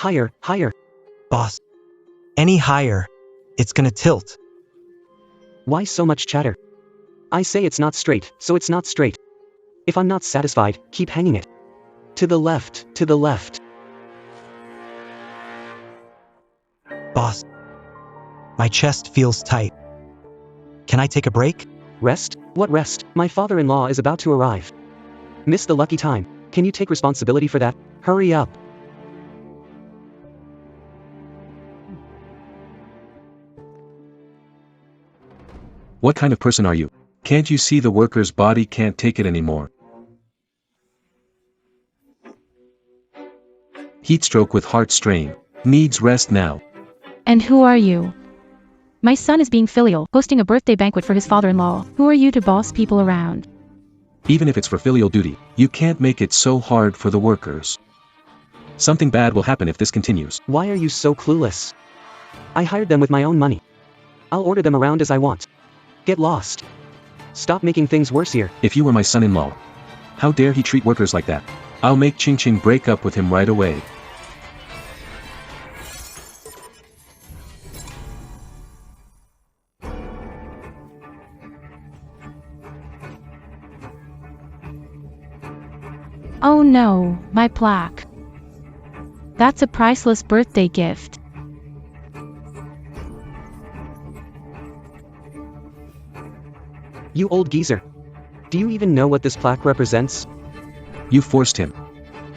Higher, higher. Boss. Any higher. It's gonna tilt. Why so much chatter? I say it's not straight, so it's not straight. If I'm not satisfied, keep hanging it. To the left, to the left. Boss. My chest feels tight. Can I take a break? Rest? What rest? My father-in-law is about to arrive. Miss the lucky time. Can you take responsibility for that? Hurry up. What kind of person are you? Can't you see the worker's body can't take it anymore? Heatstroke with heart strain. Needs rest now. And who are you? My son is being filial, hosting a birthday banquet for his father-in-law. Who are you to boss people around? Even if it's for filial duty, you can't make it so hard for the workers. Something bad will happen if this continues. Why are you so clueless? I hired them with my own money. I'll order them around as I want. Get lost. Stop making things worse here. If you were my son-in-law, how dare he treat workers like that? I'll make Ching Ching break up with him right away. Oh no, my plaque. That's a priceless birthday gift. You old geezer. Do you even know what this plaque represents? You forced him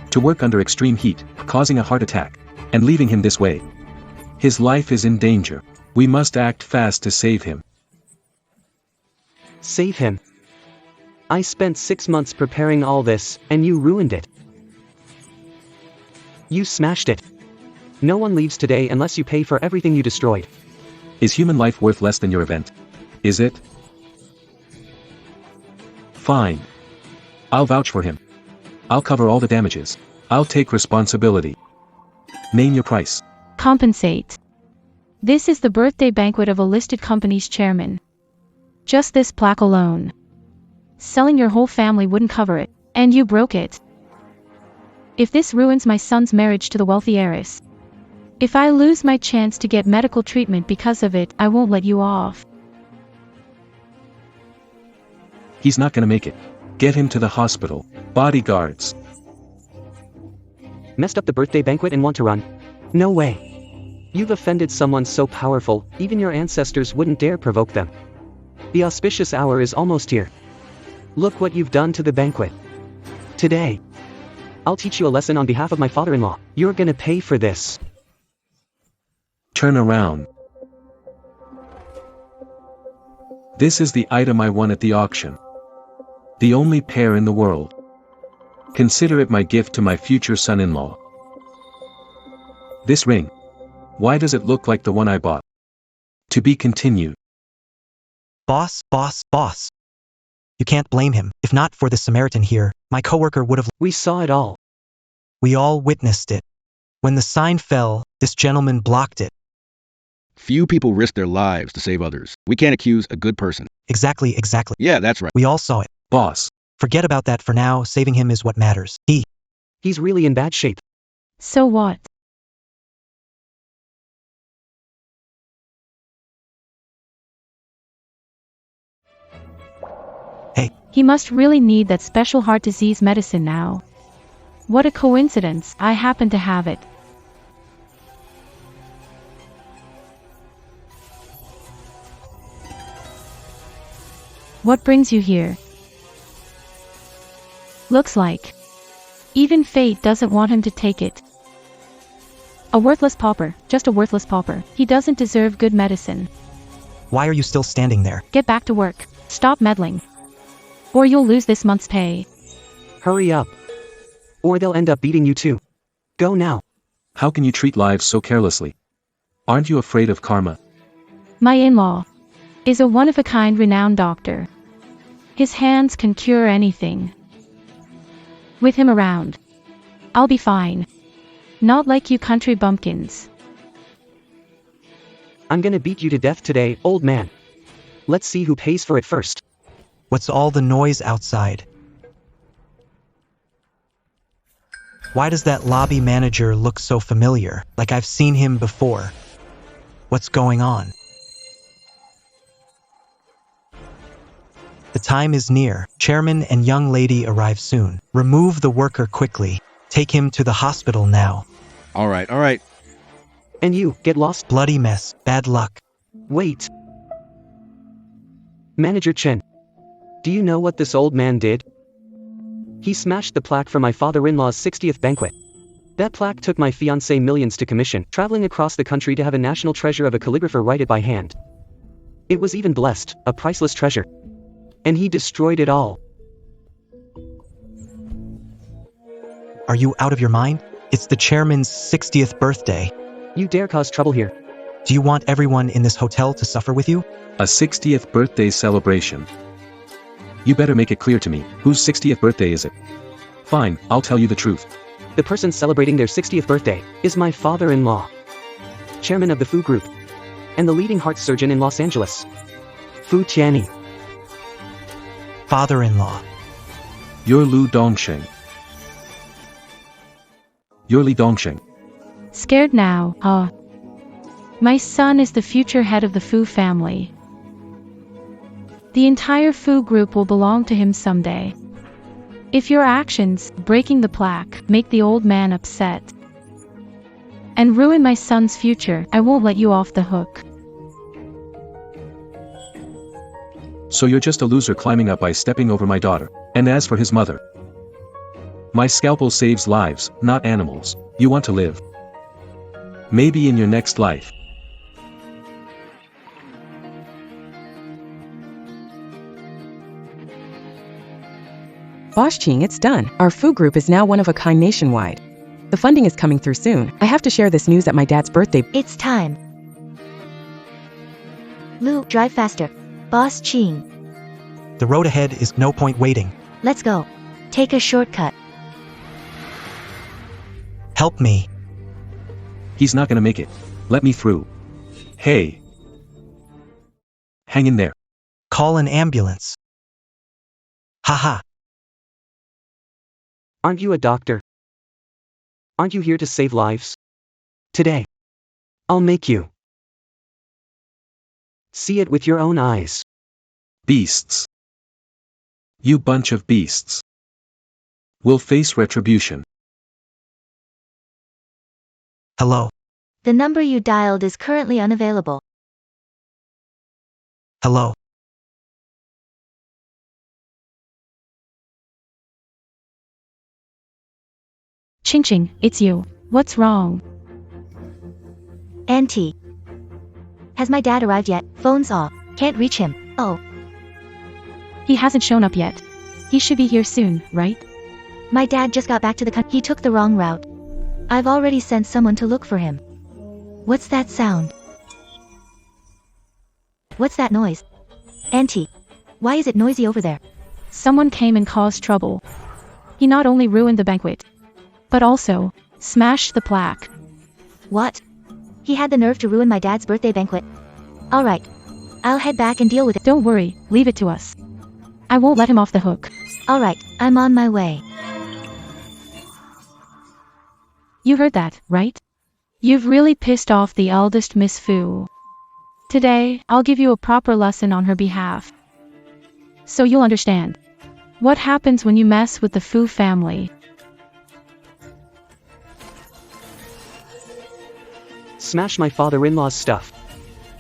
to work under extreme heat, causing a heart attack, and leaving him this way. His life is in danger. We must act fast to save him. Save him. I spent 6 months preparing all this, and you ruined it. You smashed it. No one leaves today unless you pay for everything you destroyed. Is human life worth less than your event? Is it? Fine. I'll vouch for him. I'll cover all the damages. I'll take responsibility. Name your price. Compensate. This is the birthday banquet of a listed company's chairman. Just this plaque alone. Selling your whole family wouldn't cover it, and you broke it. If this ruins my son's marriage to the wealthy heiress, if I lose my chance to get medical treatment because of it, I won't let you off. He's not gonna make it. Get him to the hospital. Bodyguards. Messed up the birthday banquet and want to run? No way. You've offended someone so powerful, even your ancestors wouldn't dare provoke them. The auspicious hour is almost here. Look what you've done to the banquet. Today. I'll teach you a lesson on behalf of my father-in-law. You're gonna pay for this. Turn around. This is the item I won at the auction. The only pair in the world. Consider it my gift to my future son-in-law. This ring. Why does it look like the one I bought? To be continued. Boss, boss, boss. You can't blame him. If not for the Samaritan here, my coworker would have... We saw it all. We all witnessed it. When the sign fell, this gentleman blocked it. Few people risk their lives to save others. We can't accuse a good person. Exactly. Yeah, that's right. We all saw it. Boss. Forget about that for now. Saving him is what matters. He's really in bad shape. So what? Hey. He must really need that special heart disease medicine now. What a coincidence, I happen to have it. What brings you here? Looks like even fate doesn't want him to take it. A worthless pauper, just a worthless pauper. He doesn't deserve good medicine. Why are you still standing there? Get back to work. Stop meddling. Or you'll lose this month's pay. Hurry up. Or they'll end up beating you too. Go now. How can you treat lives so carelessly? Aren't you afraid of karma? My in-law is a one-of-a-kind renowned doctor. His hands can cure anything. With him around, I'll be fine. Not like you country bumpkins. I'm gonna beat you to death today, old man. Let's see who pays for it first. What's all the noise outside? Why does that lobby manager look so familiar, like I've seen him before? What's going on? The time is near. Chairman and young lady arrive soon. Remove the worker quickly. Take him to the hospital now. All right. And you, get lost? Bloody mess. Bad luck. Wait. Manager Chen. Do you know what this old man did? He smashed the plaque for my father-in-law's 60th banquet. That plaque took my fiancé millions to commission, traveling across the country to have a national treasure of a calligrapher write it by hand. It was even blessed, a priceless treasure. And he destroyed it all. Are you out of your mind? It's the chairman's 60th birthday. You dare cause trouble here. Do you want everyone in this hotel to suffer with you? A 60th birthday celebration. You better make it clear to me, whose 60th birthday is it? Fine, I'll tell you the truth. The person celebrating their 60th birthday is my father-in-law, chairman of the Fu Group, and the leading heart surgeon in Los Angeles, Fu Tianyi. Father-in-law. You're Lu Dongsheng. You're Li Dongsheng. Scared now, huh? My son is the future head of the Fu family. The entire Fu group will belong to him someday. If your actions, breaking the plaque, make the old man upset and ruin my son's future, I won't let you off the hook. So you're just a loser climbing up by stepping over my daughter. And as for his mother, my scalpel saves lives, not animals. You want to live. Maybe in your next life. Boss Ching, it's done. Our Fu group is now one of a kind nationwide. The funding is coming through soon. I have to share this news at my dad's birthday. It's time. Lu, drive faster. Boss Ching. The road ahead is no point waiting. Let's go. Take a shortcut. Help me. He's not gonna make it. Let me through. Hey. Hang in there. Call an ambulance. Haha. Aren't you a doctor? Aren't you here to save lives? Today, I'll make you see it with your own eyes. Beasts. You bunch of beasts. Will face retribution. Hello. The number you dialed is currently unavailable. Hello. Ching Ching, it's you. What's wrong? Auntie. Has my dad arrived yet? Phone's off. Can't reach him. Oh. He hasn't shown up yet. He should be here soon, right? My dad just got back to the country. He took the wrong route. I've already sent someone to look for him. What's that sound? What's that noise? Auntie. Why is it noisy over there? Someone came and caused trouble. He not only ruined the banquet, but also smashed the plaque. What? He had the nerve to ruin my dad's birthday banquet. Alright. I'll head back and deal with it. Don't worry, leave it to us. I won't let him off the hook. Alright, I'm on my way. You heard that, right? You've really pissed off the eldest Miss Fu. Today, I'll give you a proper lesson on her behalf, so you'll understand what happens when you mess with the Fu family. Smash my father-in-law's stuff.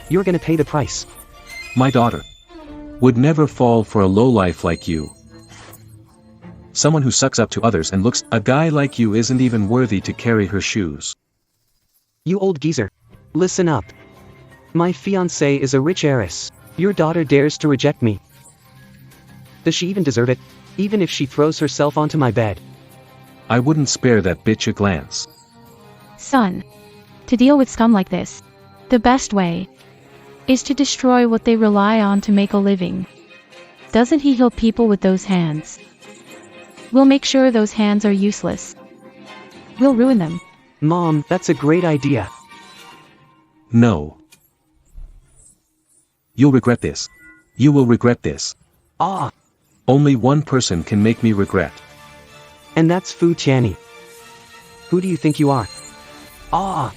You're gonna pay the price. My daughter would never fall for a lowlife like you. Someone who sucks up to others and looks, a guy like you isn't even worthy to carry her shoes. You old geezer. Listen up. My fiancée is a rich heiress. Your daughter dares to reject me. Does she even deserve it? Even if she throws herself onto my bed. I wouldn't spare that bitch a glance. Son, to deal with scum like this, the best way is to destroy what they rely on to make a living. Doesn't he heal people with those hands? We'll make sure those hands are useless. We'll ruin them. Mom, that's a great idea. No. You'll regret this. You will regret this. Ah, Only one person can make me regret. and that's Fu Tianyi. Who do you think you are? Ah!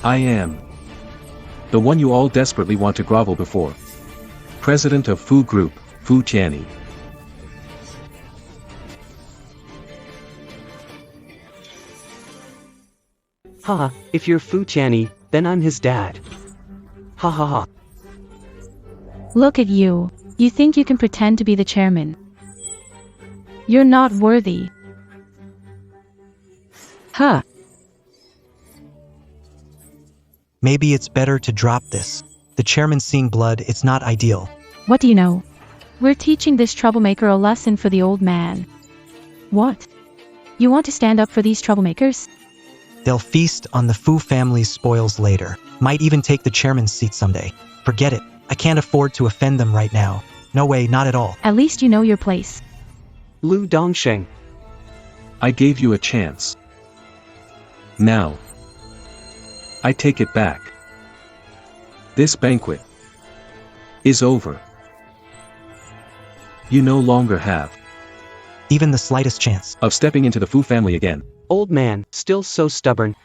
I am the one you all desperately want to grovel before. President of Fu Group, Fu Tianyi. Haha, if you're Fu Tianyi, then I'm his dad. Ha ha ha. Look at you. You think you can pretend to be the chairman. You're not worthy. Huh. Maybe it's better to drop this. The chairman's seeing blood, it's not ideal. What do you know? We're teaching this troublemaker a lesson for the old man. What? You want to stand up for these troublemakers? They'll feast on the Fu family's spoils later. Might even take the chairman's seat someday. Forget it. I can't afford to offend them right now. No way, not at all. At least you know your place. Lu Dongsheng. I gave you a chance. Now, I take it back. This banquet is over. You no longer have Even the slightest chance. of stepping into the Fu family again. Old man, still so stubborn.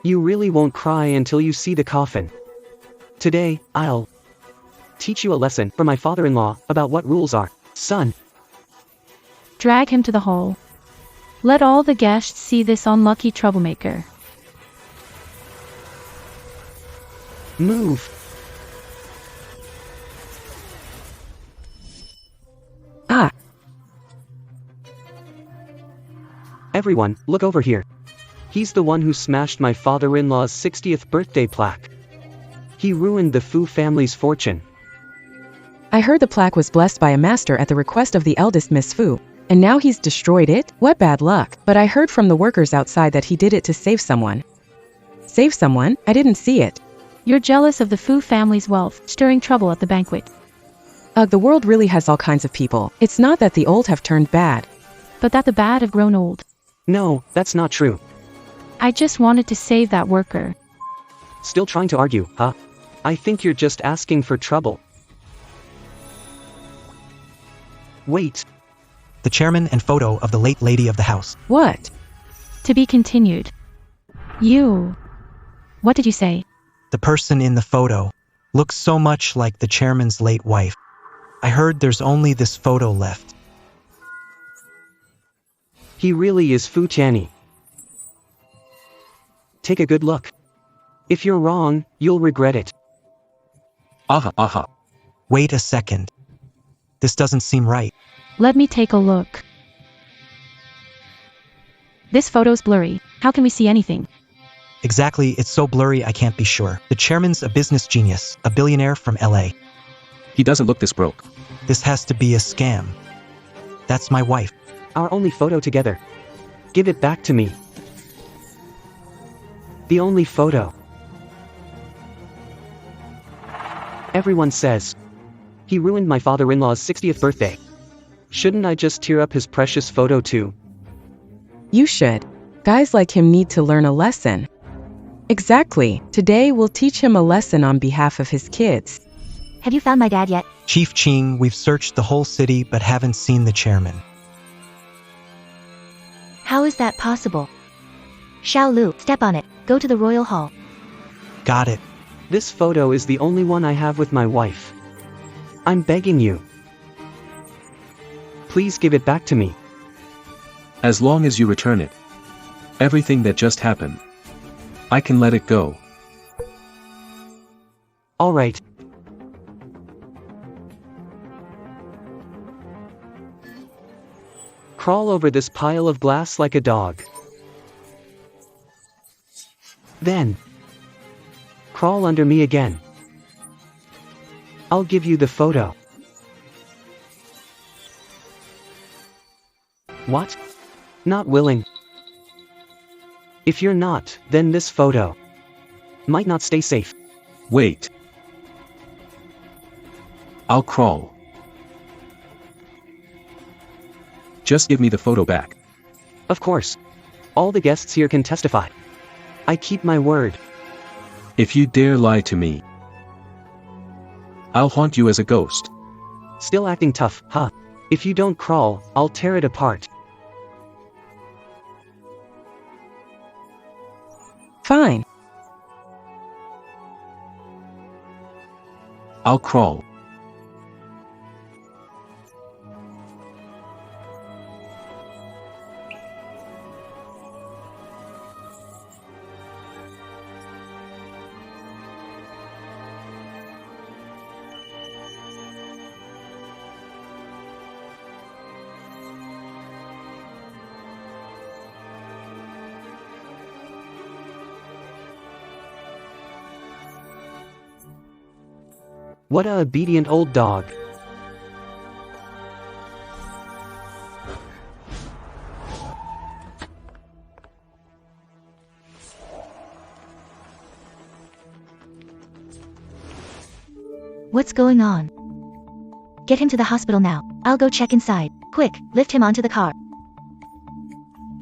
You really won't cry until you see the coffin. Today, I'll teach you a lesson from my father-in-law about what rules are. Son, Drag him to the hall. Let all the guests see this unlucky troublemaker. move. Ah. Everyone, look over here. He's the one who smashed my father-in-law's 60th birthday plaque. He ruined the Fu family's fortune. I heard the plaque was blessed by a master at the request of the eldest Miss Fu. And now he's destroyed it? What bad luck. But I heard from the workers outside that he did it to save someone. Save someone? I didn't see it. You're jealous of the Fu family's wealth, stirring trouble at the banquet. The world really has all kinds of people. It's not that the old have turned bad. But that the bad have grown old. No, that's not true. I just wanted to save that worker. Still trying to argue, huh? I think you're just asking for trouble. Wait. The chairman and photo of the late lady of the house. What? To be continued. You. What did you say? The person in the photo looks so much like the chairman's late wife. I heard there's only this photo left. He really is Fu Tianyi. Take a good look. If you're wrong, you'll regret it. Aha aha. Wait a second. This doesn't seem right. Let me take a look. This photo's blurry. How can we see anything? Exactly, it's so blurry I can't be sure. The chairman's a business genius, a billionaire from LA. He doesn't look this broke. This has to be a scam. That's my wife. Our only photo together. Give it back to me. The only photo. Everyone says he ruined my father-in-law's 60th birthday. Shouldn't I just tear up his precious photo too? You should. Guys like him need to learn a lesson. Exactly. Today we'll teach him a lesson on behalf of his kids. Have you found my dad yet? Chief Ching, we've searched the whole city but haven't seen the chairman. How is that possible? Xiao Lu, step on it. Go to the royal hall. Got it. This photo is the only one I have with my wife. I'm begging you. Please give it back to me. As long as you return it. Everything that just happened. I can let it go. All right. Crawl over this pile of glass like a dog. Then, crawl under me again. I'll give you the photo. What? Not willing. If you're not, then this photo might not stay safe. Wait. I'll crawl. Just give me the photo back. Of course. All the guests here can testify. I keep my word. If you dare lie to me, I'll haunt you as a ghost. Still acting tough, huh? If you don't crawl, I'll tear it apart. Fine. I'll crawl. What a obedient old dog. What's going on? Get him to the hospital now. I'll go check inside. Quick, lift him onto the car.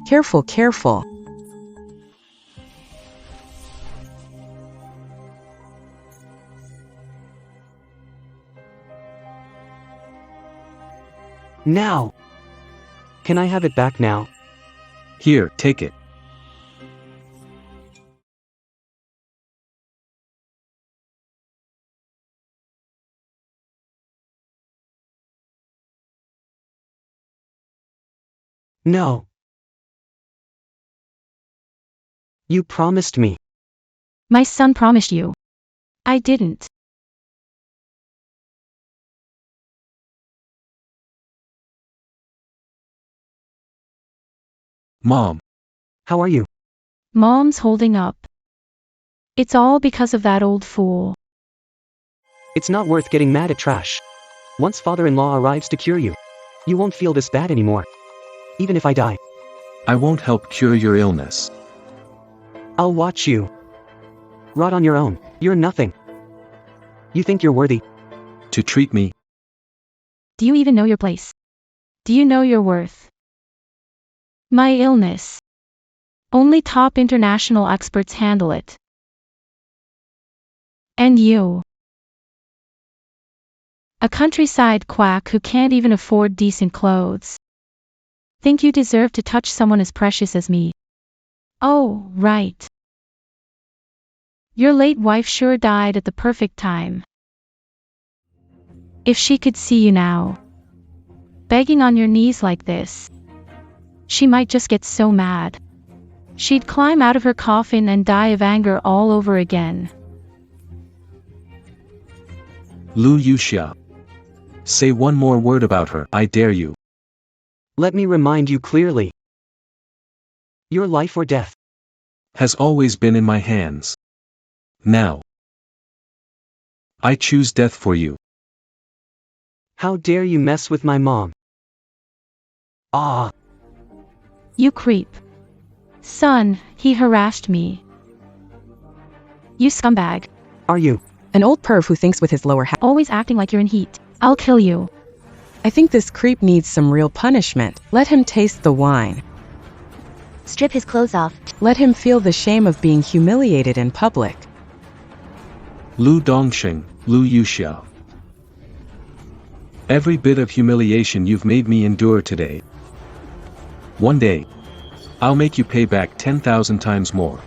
Careful, careful. Now! Can I have it back now? Here, take it. No. You promised me. My son promised you. I didn't. Mom. How are you? Mom's holding up. It's all because of that old fool. It's not worth getting mad at trash. Once father-in-law arrives to cure you, you won't feel this bad anymore. Even if I die, I won't help cure your illness. I'll watch you rot on your own. You're nothing. You think you're worthy? To treat me. Do you even know your place? Do you know your worth? My illness. Only top international experts handle it. And you. A countryside quack who can't even afford decent clothes. Think you deserve to touch someone as precious as me. Oh, right. Your late wife sure died at the perfect time. If she could see you now, begging on your knees like this, she might just get so mad. She'd climb out of her coffin and die of anger all over again. Lu Yuxia. Say one more word about her, I dare you. Let me remind you clearly. Your life or death Has always been in my hands. Now. I choose death for you. How dare you mess with my mom? Ah! You creep. Son, he harassed me. You scumbag. Are you? An old perv who thinks with his lower half. Always acting like you're in heat. I'll kill you. I think this creep needs some real punishment. Let him taste the wine. Strip his clothes off. Let him feel the shame of being humiliated in public. Lu Dongsheng, Lu Yuxia. Every bit of humiliation you've made me endure today. One day, I'll make you pay back 10,000 times more.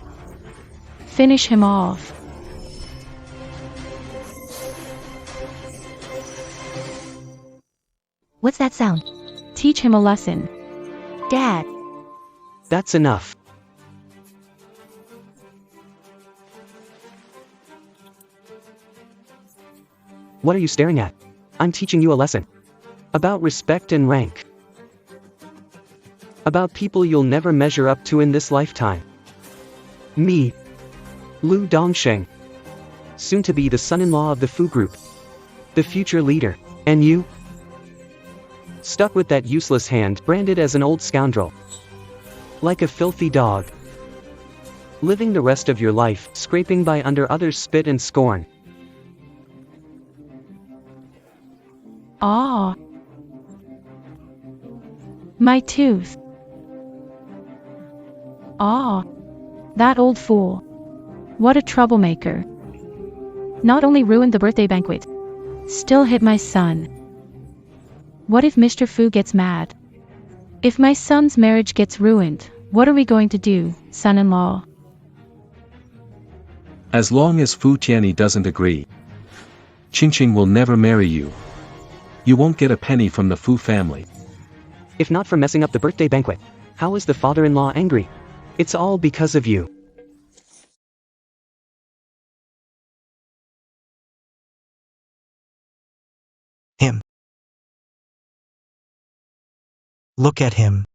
Finish him off. What's that sound? Teach him a lesson. Dad. That's enough. What are you staring at? I'm teaching you a lesson. About respect and rank. About people you'll never measure up to in this lifetime. Me. Lu Dongsheng. Soon to be the son-in-law of the Fu Group. The future leader. And you? Stuck with that useless hand, branded as an old scoundrel. Like a filthy dog. Living the rest of your life, scraping by under others' spit and scorn. Ah. My tooth. Ah. That old fool. What a troublemaker. Not only ruined the birthday banquet, still hit my son. What if Mr. Fu gets mad? If my son's marriage gets ruined, what are we going to do, son-in-law? As long as Fu Tianyi doesn't agree, Qingqing will never marry you. You won't get a penny from the Fu family. If not for messing up the birthday banquet, how is the father-in-law angry? It's all because of you. Him. Look at him.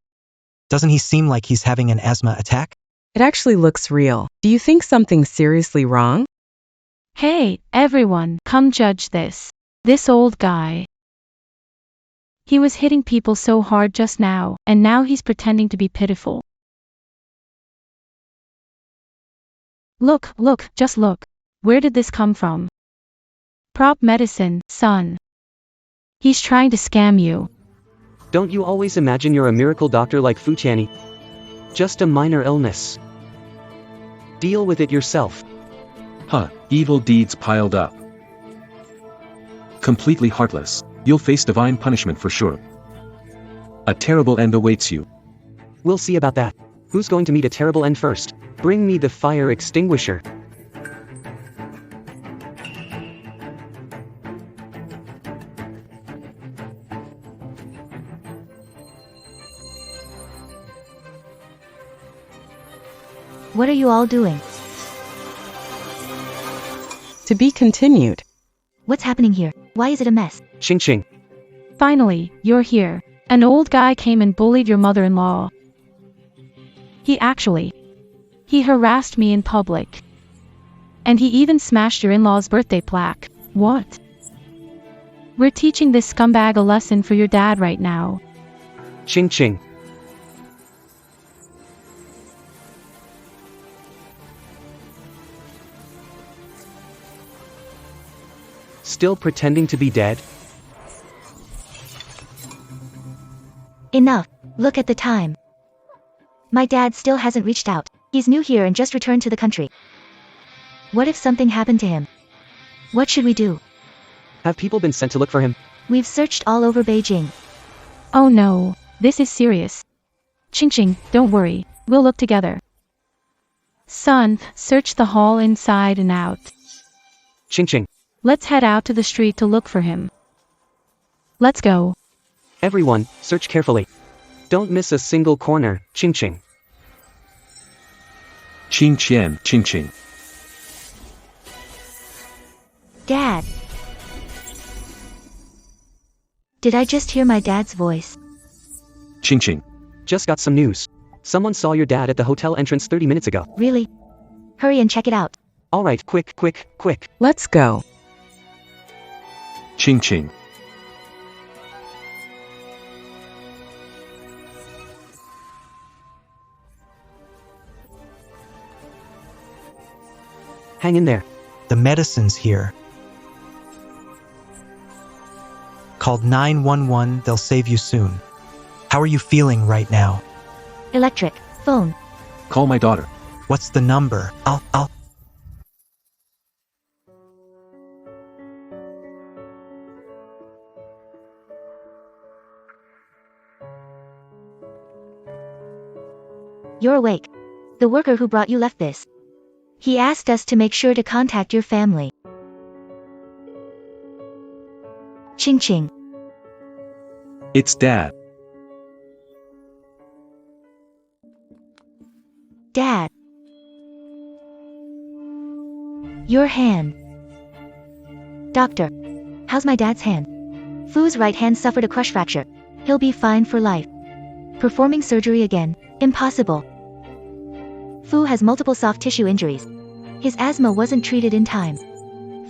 Doesn't he seem like he's having an asthma attack? It actually looks real. Do you think something's seriously wrong? Hey, everyone, come judge this. This old guy. He was hitting people so hard just now, and now he's pretending to be pitiful. Look, just look. Where did this come from? Prop medicine, son. He's trying to scam you. Don't you always imagine you're a miracle doctor like Fu Tianyi? Just a minor illness. Deal with it yourself. Huh, evil deeds piled up. Completely heartless. You'll face divine punishment for sure. A terrible end awaits you. We'll see about that. Who's going to meet a terrible end first? Bring me the fire extinguisher. What are you all doing? To be continued. What's happening here? Why is it a mess? Qingqing. Finally, you're here. An old guy came and bullied your mother-in-law. He harassed me in public. And he even smashed your in-law's birthday plaque. What? We're teaching this scumbag a lesson for your dad right now. Qingqing. Still pretending to be dead? Enough. Look at the time. My dad still hasn't reached out. He's new here and just returned to the country. What if something happened to him? What should we do? Have people been sent to look for him? We've searched all over Beijing. Oh no, this is serious. Qingqing, don't worry, we'll look together. Son, search the hall inside and out. Qingqing. Let's head out to the street to look for him. Let's go. Everyone, search carefully. Don't miss a single corner, Qingqing. Qingqing. Dad. Did I just hear my dad's voice? Qingqing. Just got some news. Someone saw your dad at the hotel entrance 30 minutes ago. Really? Hurry and check it out. Alright, quick. Let's go. Qingqing. Hang in there. The medicine's here. Called 911, they'll save you soon. How are you feeling right now? Electric. Phone. Call my daughter. What's the number? I'll... You're awake. The worker who brought you left this. He asked us to make sure to contact your family. Qingqing. It's Dad. Dad. Your hand. Doctor. How's my dad's hand? Fu's right hand suffered a crush fracture. He'll be fine for life. Performing surgery again. Impossible. Fu has multiple soft tissue injuries. His asthma wasn't treated in time.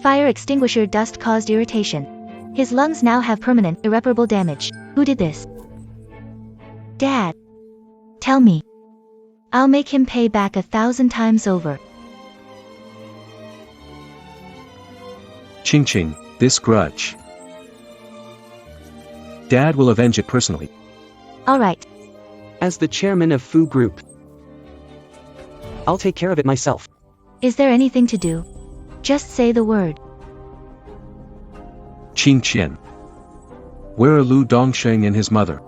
Fire extinguisher dust caused irritation. His lungs now have permanent, irreparable damage. Who did this? Dad. Tell me. I'll make him pay back 1,000 times over. Qingqing, this grudge. Dad will avenge it personally. Alright. As the chairman of Fu Group, I'll take care of it myself. Is there anything to do? Just say the word. Qing Qian. Where are Lu Dongsheng and his mother?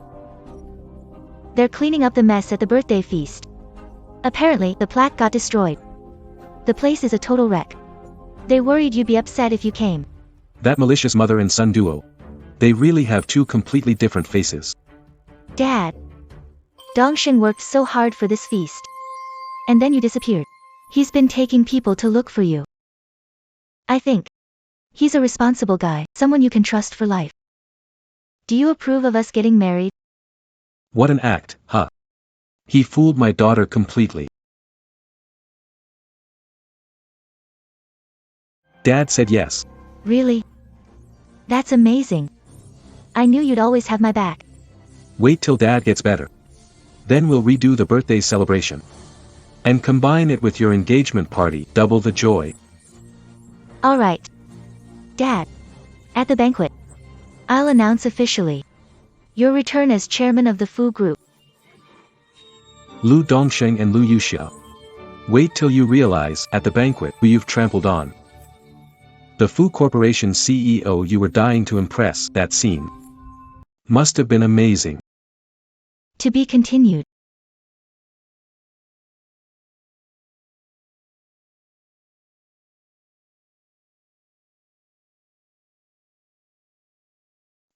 They're cleaning up the mess at the birthday feast. Apparently, the plaque got destroyed. The place is a total wreck. They worried you'd be upset if you came. That malicious mother and son duo. They really have two completely different faces. Dad. Dongsheng worked so hard for this feast. And then you disappeared. He's been taking people to look for you. I think he's a responsible guy, someone you can trust for life. Do you approve of us getting married? What an act, huh? He fooled my daughter completely. Dad said yes. Really? That's amazing. I knew you'd always have my back. Wait till Dad gets better. Then we'll redo the birthday celebration. And combine it with your engagement party, double the joy. Alright. Dad. At the banquet, I'll announce officially your return as chairman of the Fu Group. Lu Dongsheng and Lu Yuxia. Wait till you realize, at the banquet, who you've trampled on. The Fu Corporation CEO you were dying to impress. That scene must have been amazing. To be continued.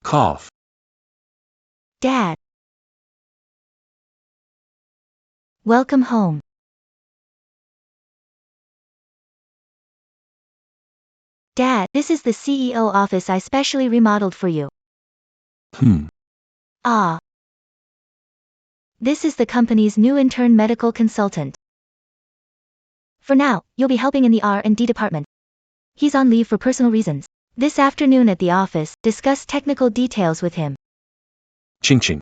Cough. Dad. Welcome home. Dad, this is the CEO office I specially remodeled for you. Ah. This is the company's new intern medical consultant. For now, you'll be helping in the R&D department. He's on leave for personal reasons. This afternoon at the office, discuss technical details with him. Ching Ching.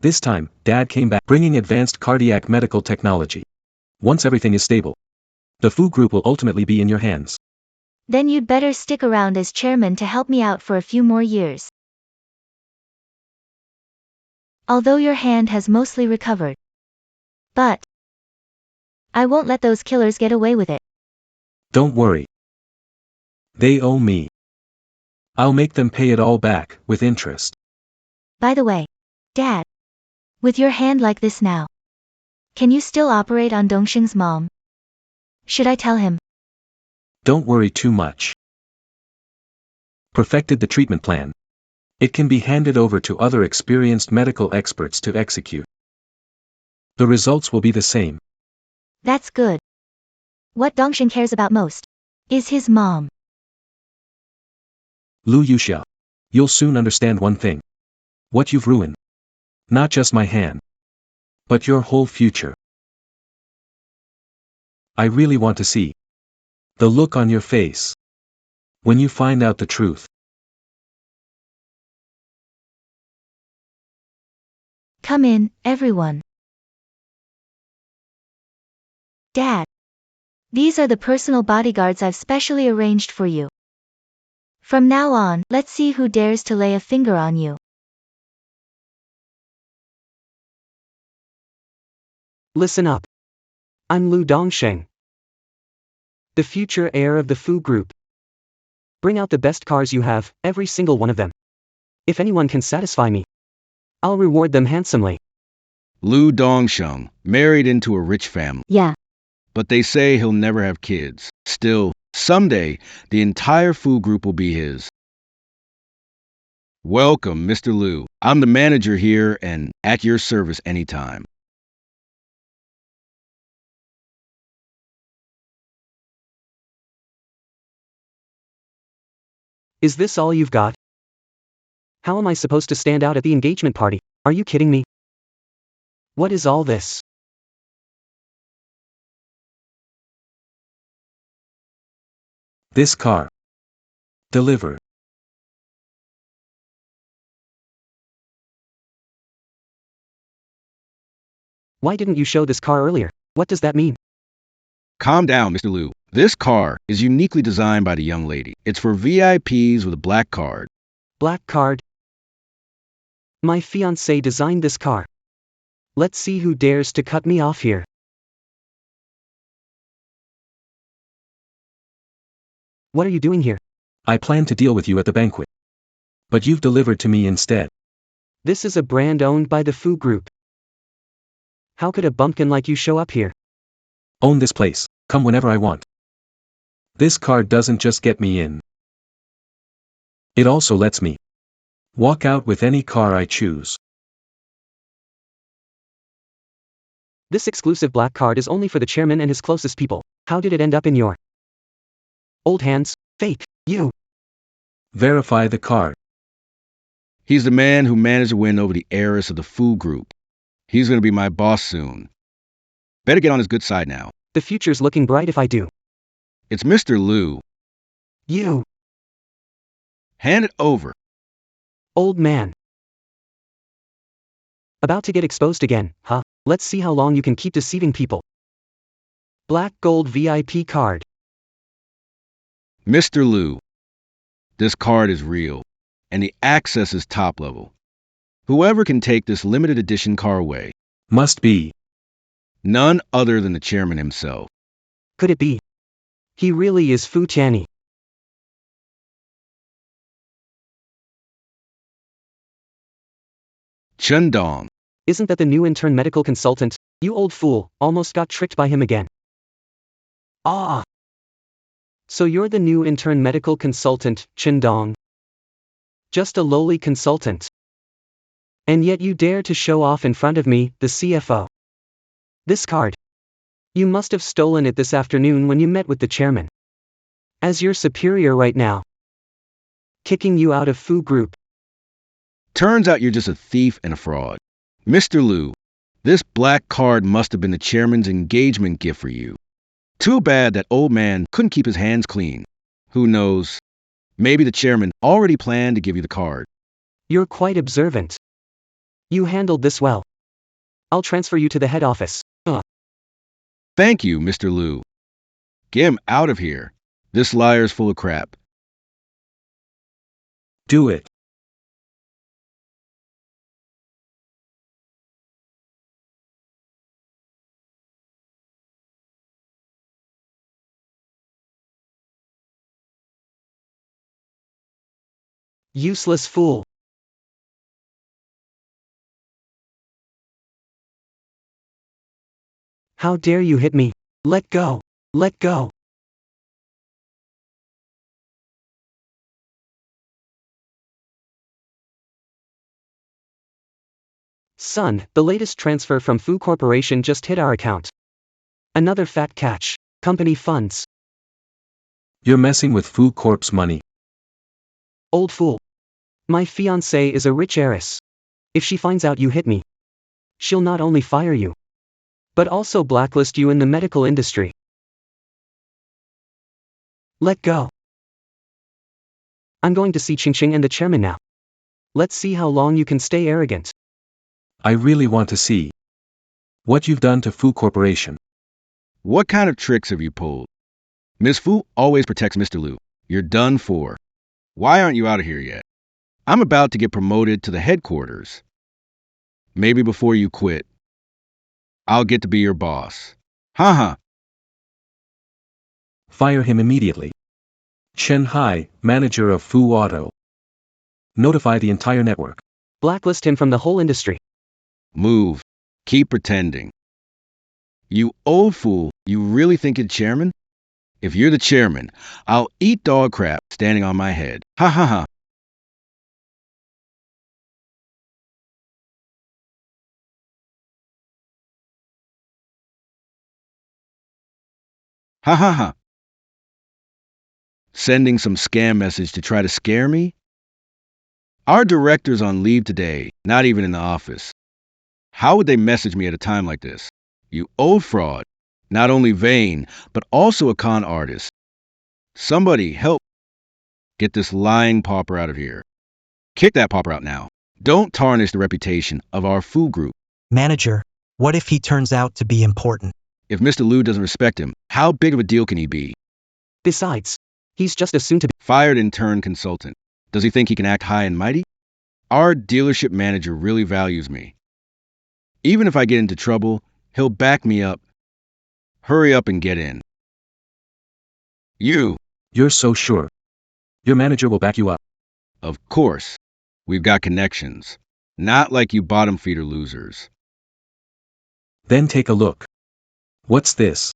This time, Dad came back bringing advanced cardiac medical technology. Once everything is stable, the Fu Group will ultimately be in your hands. Then you'd better stick around as chairman to help me out for a few more years. Although your hand has mostly recovered. But I won't let those killers get away with it. Don't worry. They owe me. I'll make them pay it all back, with interest. By the way, Dad. With your hand like this now, can you still operate on Dongsheng's mom? Should I tell him? Don't worry too much. Perfected the treatment plan. It can be handed over to other experienced medical experts to execute. The results will be the same. That's good. What Dongsheng cares about most is his mom. Lu Yuxia. You'll soon understand one thing. What you've ruined. Not just my hand. But your whole future. I really want to see the look on your face when you find out the truth. Come in, everyone. Dad. These are the personal bodyguards I've specially arranged for you. From now on, let's see who dares to lay a finger on you. Listen up. I'm Lu Dongsheng, the future heir of the Fu Group. Bring out the best cars you have, every single one of them. If anyone can satisfy me, I'll reward them handsomely. Lu Dongsheng, married into a rich family. Yeah. But they say he'll never have kids. Still, someday, the entire Fu Group will be his. Welcome, Mr. Lu. I'm the manager here and at your service anytime. Is this all you've got? How am I supposed to stand out at the engagement party? Are you kidding me? What is all this? This car. Delivered. Why didn't you show this car earlier? What does that mean? Calm down, Mr. Lu. This car is uniquely designed by the young lady. It's for VIPs with a black card. Black card? My fiancé designed this car. Let's see who dares to cut me off here. What are you doing here? I planned to deal with you at the banquet. But you've delivered to me instead. This is a brand owned by the Fu Group. How could a bumpkin like you show up here? Own this place, come whenever I want. This card doesn't just get me in. It also lets me walk out with any car I choose. This exclusive black card is only for the chairman and his closest people. How did it end up in your old hands? Fake, you. Verify the card. He's the man who managed to win over the heiress of the Fu Group. He's going to be my boss soon. Better get on his good side now. The future's looking bright if I do. It's Mr. Liu. You. Hand it over. Old man. About to get exposed again, huh? Let's see how long you can keep deceiving people. Black Gold VIP card. Mr. Liu. This card is real, and the access is top level. Whoever can take this limited edition car away Must be. none other than the chairman himself. Could it be? He really is Fu Tianyi. Showdowns. Isn't that the new intern medical consultant? You old fool, almost got tricked by him again. Ah. So you're the new intern medical consultant, Showdowns. Just a lowly consultant. And yet you dare to show off in front of me, the CFO. This card. You must have stolen it this afternoon when you met with the chairman. As your superior right now. Kicking you out of Fu Group. Turns out you're just a thief and a fraud. Mr. Liu, this black card must have been the chairman's engagement gift for you. Too bad that old man couldn't keep his hands clean. Who knows? Maybe the chairman already planned to give you the card. You're quite observant. You handled this well. I'll transfer you to the head office. Thank you, Mr. Liu. Get him out of here. This liar's full of crap. Do it. Useless fool. How dare you hit me? Let go. Let go. Son, the latest transfer from Fu Corporation just hit our account. Another fat catch. Company funds. You're messing with Fu Corp's money. Old fool. My fiancée is a rich heiress. If she finds out you hit me, she'll not only fire you, but also blacklist you in the medical industry. Let go. I'm going to see Ching Ching and the chairman now. Let's see how long you can stay arrogant. I really want to see what you've done to Fu Corporation. What kind of tricks have you pulled? Miss Fu always protects Mr. Liu. You're done for. Why aren't you out of here yet? I'm about to get promoted to the headquarters. Maybe before you quit, I'll get to be your boss. Haha. Fire him immediately. Chen Hai, manager of Fu Auto. Notify the entire network. Blacklist him from the whole industry. Move. Keep pretending. You old fool, you really think you're chairman? If you're the chairman, I'll eat dog crap standing on my head. Ha ha ha. Ha ha ha. Sending some scam message to try to scare me? Our director's on leave today, not even in the office. How would they message me at a time like this? You old fraud. Not only vain, but also a con artist. Somebody help get this lying pauper out of here. Kick that pauper out now. Don't tarnish the reputation of our Fu Group. Manager, what if he turns out to be important? If Mr. Liu doesn't respect him, how big of a deal can he be? Besides, he's just a soon-to-be Fired intern consultant. Does he think he can act high and mighty? Our dealership manager really values me. Even if I get into trouble, he'll back me up. Hurry up and get in. You, You're so sure. Your manager will back you up. Of course. We've got connections. Not like you bottom feeder losers. Then take a look. What's this?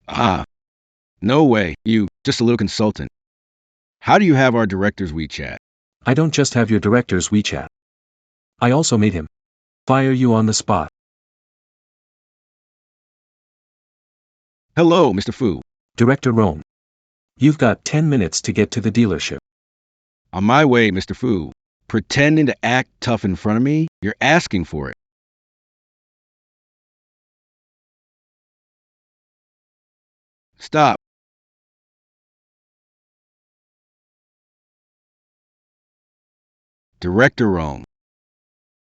Ah. No way. You, just a little consultant. How do you have our director's WeChat? I don't just have your director's WeChat. I also made him fire you on the spot. Hello, Mr. Fu. Director Rome. You've got 10 minutes to get to the dealership. On my way, Mr. Fu. Pretending to act tough in front of me? You're asking for it. Stop. Director Rome.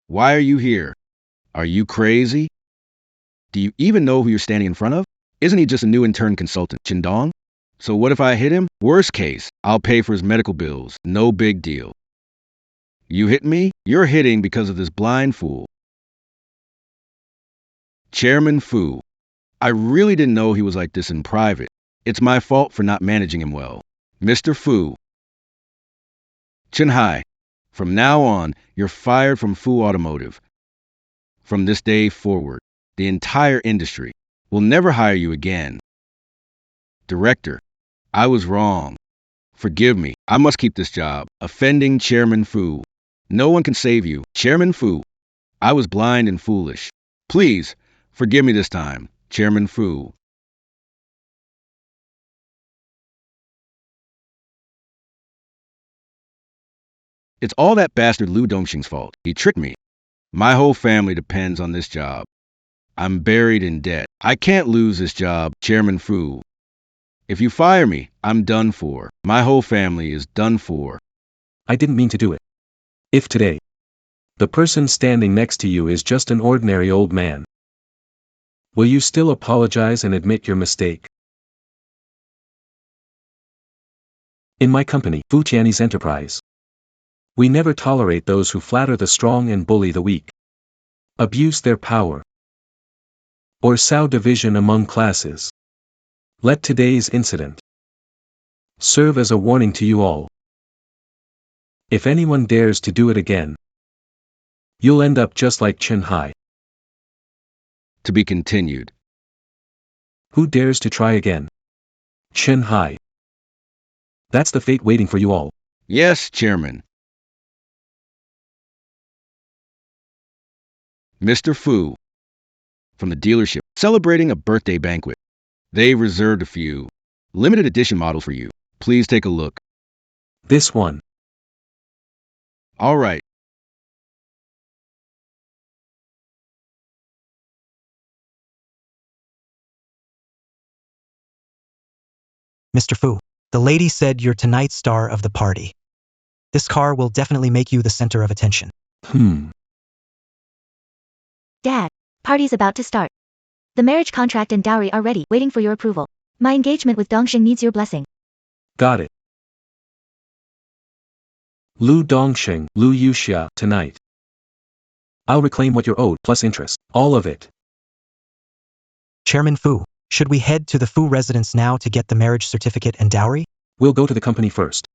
Why are you here? Are you crazy? Do you even know who you're standing in front of? Isn't he just a new intern consultant, Chindong? So what if I hit him? Worst case, I'll pay for his medical bills. No big deal. You hit me? You're hitting because of this blind fool. Chairman Fu. I really didn't know he was like this in private. It's my fault for not managing him well. Mr. Fu. Chenhai. From now on, you're fired from Fu Automotive. From this day forward, the entire industry will never hire you again. Director, I was wrong. Forgive me. I must keep this job. Offending Chairman Fu. No one can save you. Chairman Fu. I was blind and foolish. Please, forgive me this time. Chairman Fu. It's all that bastard Lu Dongxing's fault. He tricked me. My whole family depends on this job. I'm buried in debt. I can't lose this job, Chairman Fu. If you fire me, I'm done for. My whole family is done for. I didn't mean to do it. If today, the person standing next to you is just an ordinary old man, will you still apologize and admit your mistake? In my company, Fu Tianyi's enterprise, we never tolerate those who flatter the strong and bully the weak, abuse their power, or sow division among classes. Let today's incident serve as a warning to you all. If anyone dares to do it again, you'll end up just like Chen Hai. To be continued. Who dares to try again? Chen Hai. That's the fate waiting for you all. Yes, Chairman. Mr. Fu. From the dealership, celebrating a birthday banquet. They reserved a few limited edition models for you. Please take a look. This one. All right. Mr. Fu, the lady said you're tonight's star of the party. This car will definitely make you the center of attention. Dad, party's about to start. The marriage contract and dowry are ready, waiting for your approval. My engagement with Dongxing needs your blessing. Got it. Lu Dongxing, Lu Yuxia, tonight. I'll reclaim what you're owed, plus interest. All of it. Chairman Fu, should we head to the Fu residence now to get the marriage certificate and dowry? We'll go to the company first.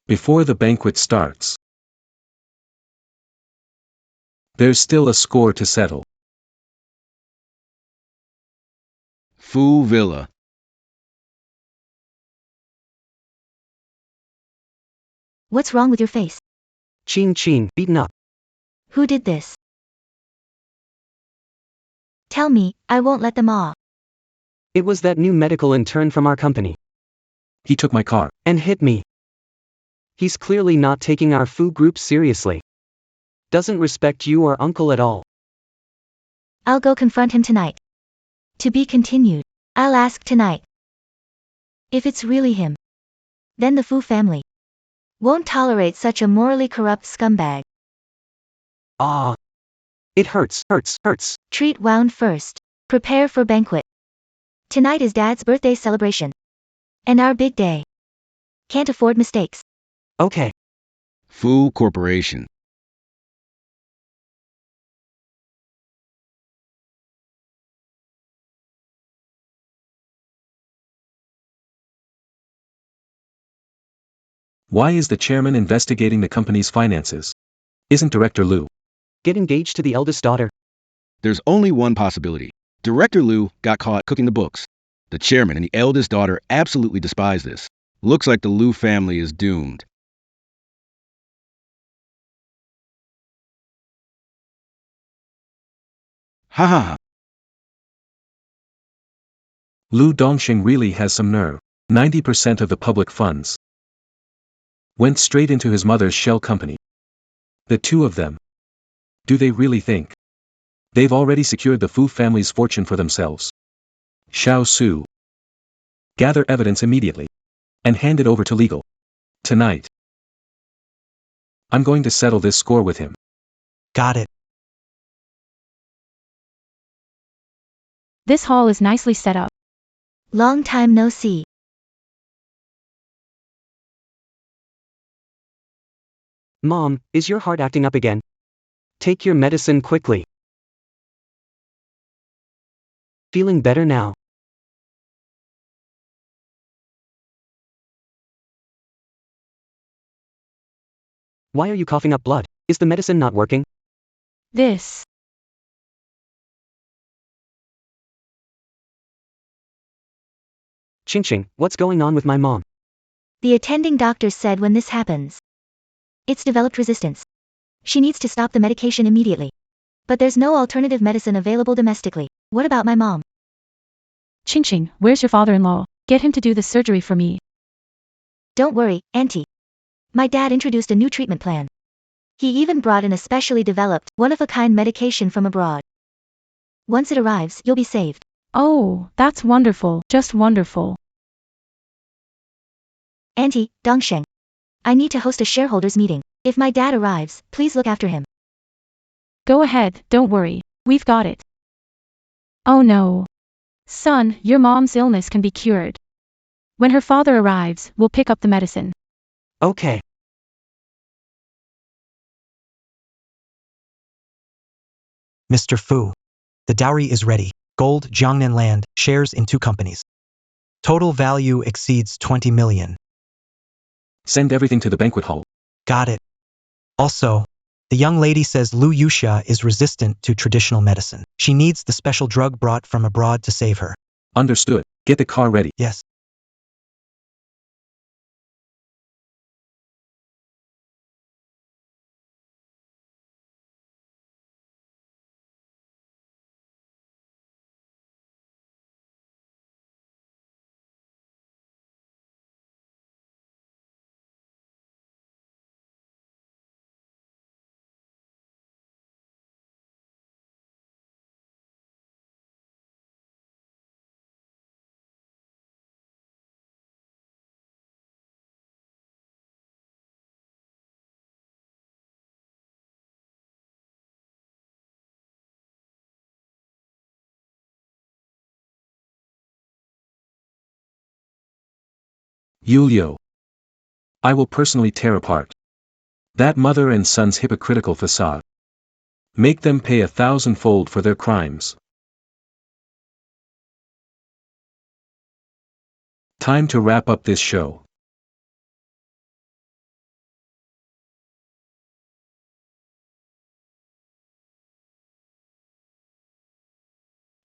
Before the banquet starts. There's still a score to settle. Fu Villa. What's wrong with your face? Chin, beaten up. Who did this? Tell me, I won't let them off. It was that new medical intern from our company. He took my car. And hit me. He's clearly not taking our Fu group seriously. Doesn't respect you or uncle at all. I'll go confront him tonight. To be continued. I'll ask tonight. If it's really him, then the Fu family won't tolerate such a morally corrupt scumbag. Ah. It hurts. Treat wound first. Prepare for banquet. Tonight is Dad's birthday celebration. And our big day. Can't afford mistakes. Okay. Fu Corporation. Why is the chairman investigating the company's finances? Isn't Director Liu? Get engaged to the eldest daughter. There's only one possibility. Director Liu got caught cooking the books. The chairman and the eldest daughter absolutely despise this. Looks like the Liu family is doomed. Ha ha ha. Liu Dongxing really has some nerve. 90% of the public funds went straight into his mother's shell company. The two of them. Do they really think they've already secured the Fu family's fortune for themselves? Xiao Su. Gather evidence immediately. And hand it over to legal. Tonight. I'm going to settle this score with him. Got it. This hall is nicely set up. Long time no see. Mom, is your heart acting up again? Take your medicine quickly. Feeling better now? Why are you coughing up blood? Is the medicine not working? This. Ching, what's going on with my mom? The attending doctor said when this happens, it's developed resistance. She needs to stop the medication immediately. But there's no alternative medicine available domestically. What about my mom? Ching, where's your father-in-law? Get him to do the surgery for me. Don't worry, Auntie. My dad introduced a new treatment plan. He even brought in a specially developed, one-of-a-kind medication from abroad. Once it arrives, you'll be saved. Oh, that's wonderful, just wonderful. Auntie, Dongsheng. I need to host a shareholders meeting. If my dad arrives, please look after him. Go ahead, don't worry. We've got it. Oh no. Son, your mom's illness can be cured. When her father arrives, we'll pick up the medicine. Okay. Mr. Fu. The dowry is ready. Gold, Jiangnan land, shares in 2 companies. Total value exceeds 20 million. Send everything to the banquet hall. Got it. Also, the young lady says Lu Yusha is resistant to traditional medicine. She needs the special drug brought from abroad to save her. Understood. Get the car ready. Yes. Yulio. I will personally tear apart that mother and son's hypocritical facade. Make them pay 1,000-fold for their crimes. Time to wrap up this show.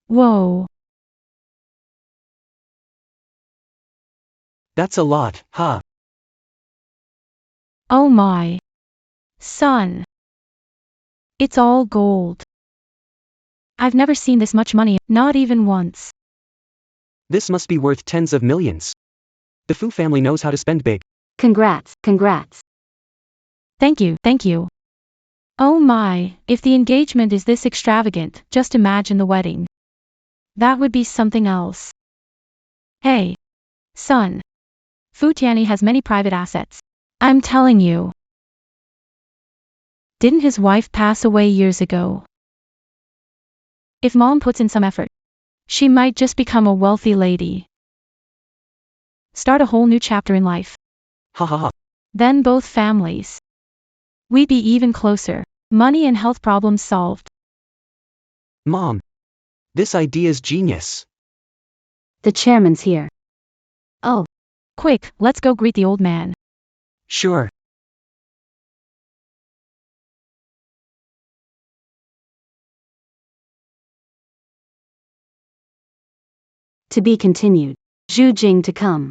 Whoa. That's a lot, huh? Oh my. Son. It's all gold. I've never seen this much money, not even once. This must be worth tens of millions. The Fu family knows how to spend big. Congrats. Thank you. Oh my, if the engagement is this extravagant, just imagine the wedding. That would be something else. Hey. Son. Fu Tianyi has many private assets. I'm telling you. Didn't his wife pass away years ago? If mom puts in some effort, she might just become a wealthy lady. Start a whole new chapter in life. Ha ha ha. Then both families. We'd be even closer. Money and health problems solved. Mom. This idea's genius. The chairman's here. Oh. Quick, let's go greet the old man. Sure. To be continued. Zhu Jing to come.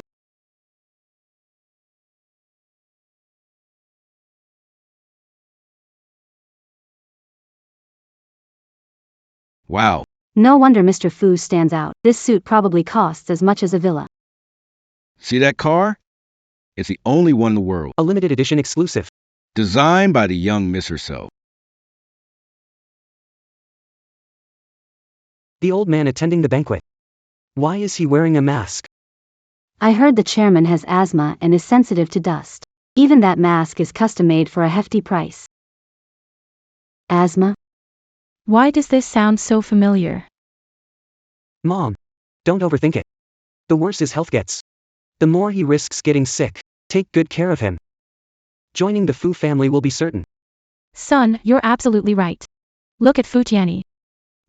Wow. No wonder Mr. Fu stands out. This suit probably costs as much as a villa. See that car? It's the only one in the world. A limited edition exclusive. Designed by the young miss herself. The old man attending the banquet. Why is he wearing a mask? I heard the chairman has asthma and is sensitive to dust. Even that mask is custom made for a hefty price. Asthma? Why does this sound so familiar? Mom. Don't overthink it. The worse his health gets, the more he risks getting sick. Take good care of him. Joining the Fu family will be certain. Son, you're absolutely right. Look at Fu Tianyi.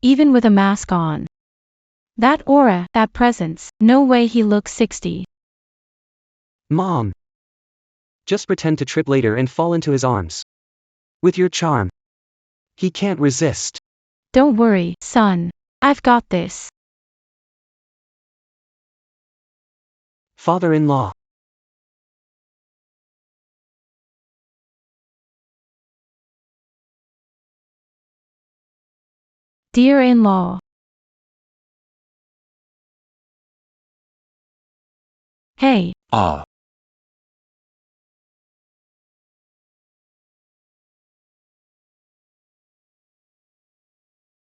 Even with a mask on. That aura, that presence, no way he looks 60. Mom. Just pretend to trip later and fall into his arms. With your charm. He can't resist. Don't worry, son. I've got this. Father-in-law. Dear-in-law. Hey. Ah.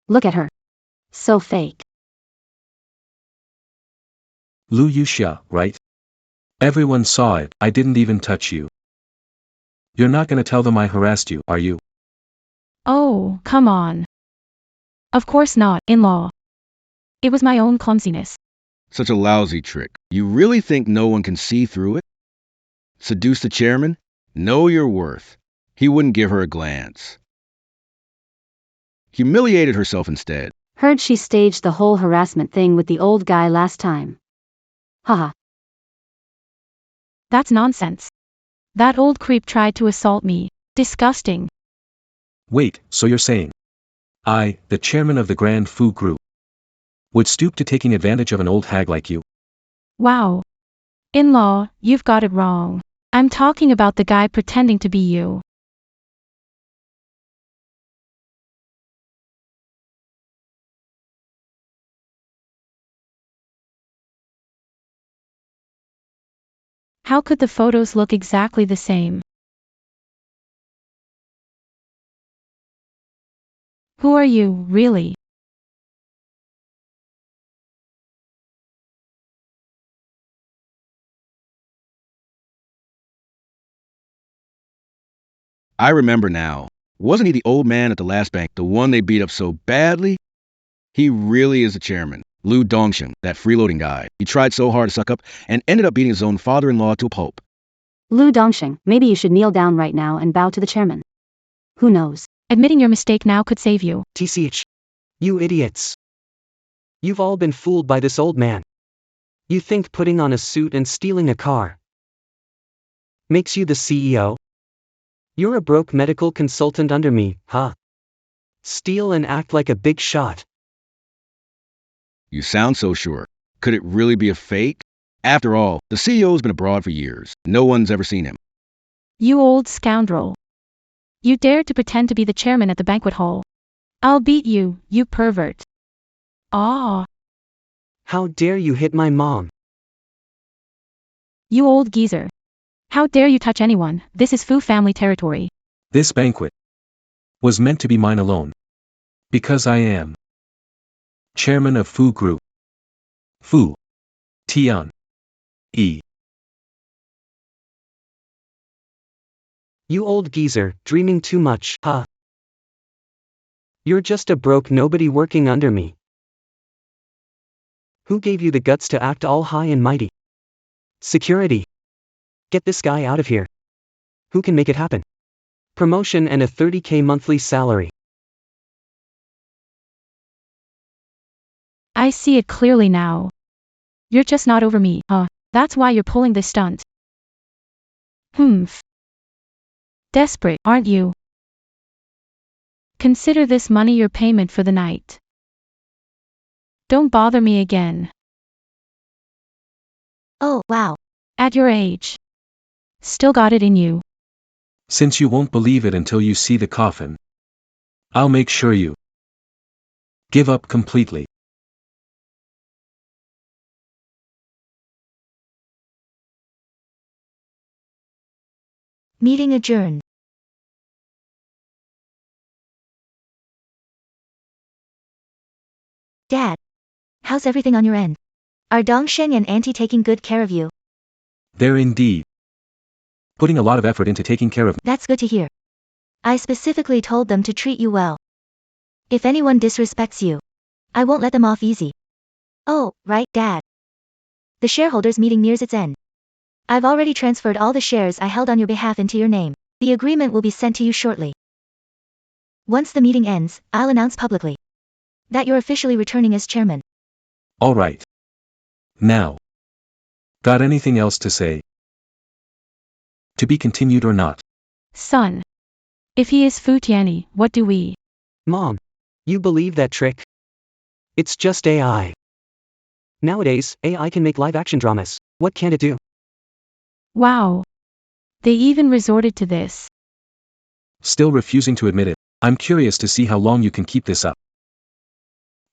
Look at her. So fake. Lu Yuxia, right? Everyone saw it, I didn't even touch you. You're not gonna tell them I harassed you, are you? Oh, come on. Of course not, in-law. It was my own clumsiness. Such a lousy trick. You really think no one can see through it? Seduce the chairman? Know your worth. He wouldn't give her a glance. Humiliated herself instead. Heard she staged the whole harassment thing with the old guy last time. Haha. That's nonsense. That old creep tried to assault me. Disgusting. Wait, so you're saying I, the chairman of the Grand Fu Group, would stoop to taking advantage of an old hag like you? Wow. In-law, you've got it wrong. I'm talking about the guy pretending to be you. How could the photos look exactly the same? Who are you, really? I remember now. Wasn't he the old man at the last bank, the one they beat up so badly? He really is the chairman. Lu Dongsheng, that freeloading guy. He tried so hard to suck up and ended up beating his own father-in-law to a pulp. Lu Dongsheng, maybe you should kneel down right now and bow to the chairman. Who knows? Admitting your mistake now could save you. TCH. You idiots. You've all been fooled by this old man. You think putting on a suit and stealing a car makes you the CEO? You're a broke medical consultant under me, huh? Steal and act like a big shot. You sound so sure. Could it really be a fake? After all, the CEO's been abroad for years. No one's ever seen him. You old scoundrel. You dared to pretend to be the chairman at the banquet hall. I'll beat you, you pervert. Ah. How dare you hit my mom? You old geezer. How dare you touch anyone? This is Fu family territory. This banquet was meant to be mine alone. Because I am chairman of Fu Group. Fu Tianyi. You old geezer, dreaming too much, huh? You're just a broke nobody working under me. Who gave you the guts to act all high and mighty? Security. Get this guy out of here. Who can make it happen? Promotion and a 30K monthly salary. I see it clearly now. You're just not over me, huh? That's why you're pulling this stunt. Humph. Desperate, aren't you? Consider this money your payment for the night. Don't bother me again. Oh, wow. At your age. Still got it in you. Since you won't believe it until you see the coffin, I'll make sure you give up completely. Meeting adjourned. Dad, how's everything on your end? Are Dongsheng and Auntie taking good care of you? They're indeed putting a lot of effort into taking care of me. That's good to hear. I specifically told them to treat you well. If anyone disrespects you, I won't let them off easy. Oh, right, Dad. The shareholders meeting nears its end. I've already transferred all the shares I held on your behalf into your name. The agreement will be sent to you shortly. Once the meeting ends, I'll announce publicly that you're officially returning as chairman. All right. Now, got anything else to say? To be continued or not? Son. If he is Fu Tianyi, what do we? Mom, you believe that trick? It's just AI. Nowadays, AI can make live-action dramas. What can it do? Wow. They even resorted to this. Still refusing to admit it. I'm curious to see how long you can keep this up.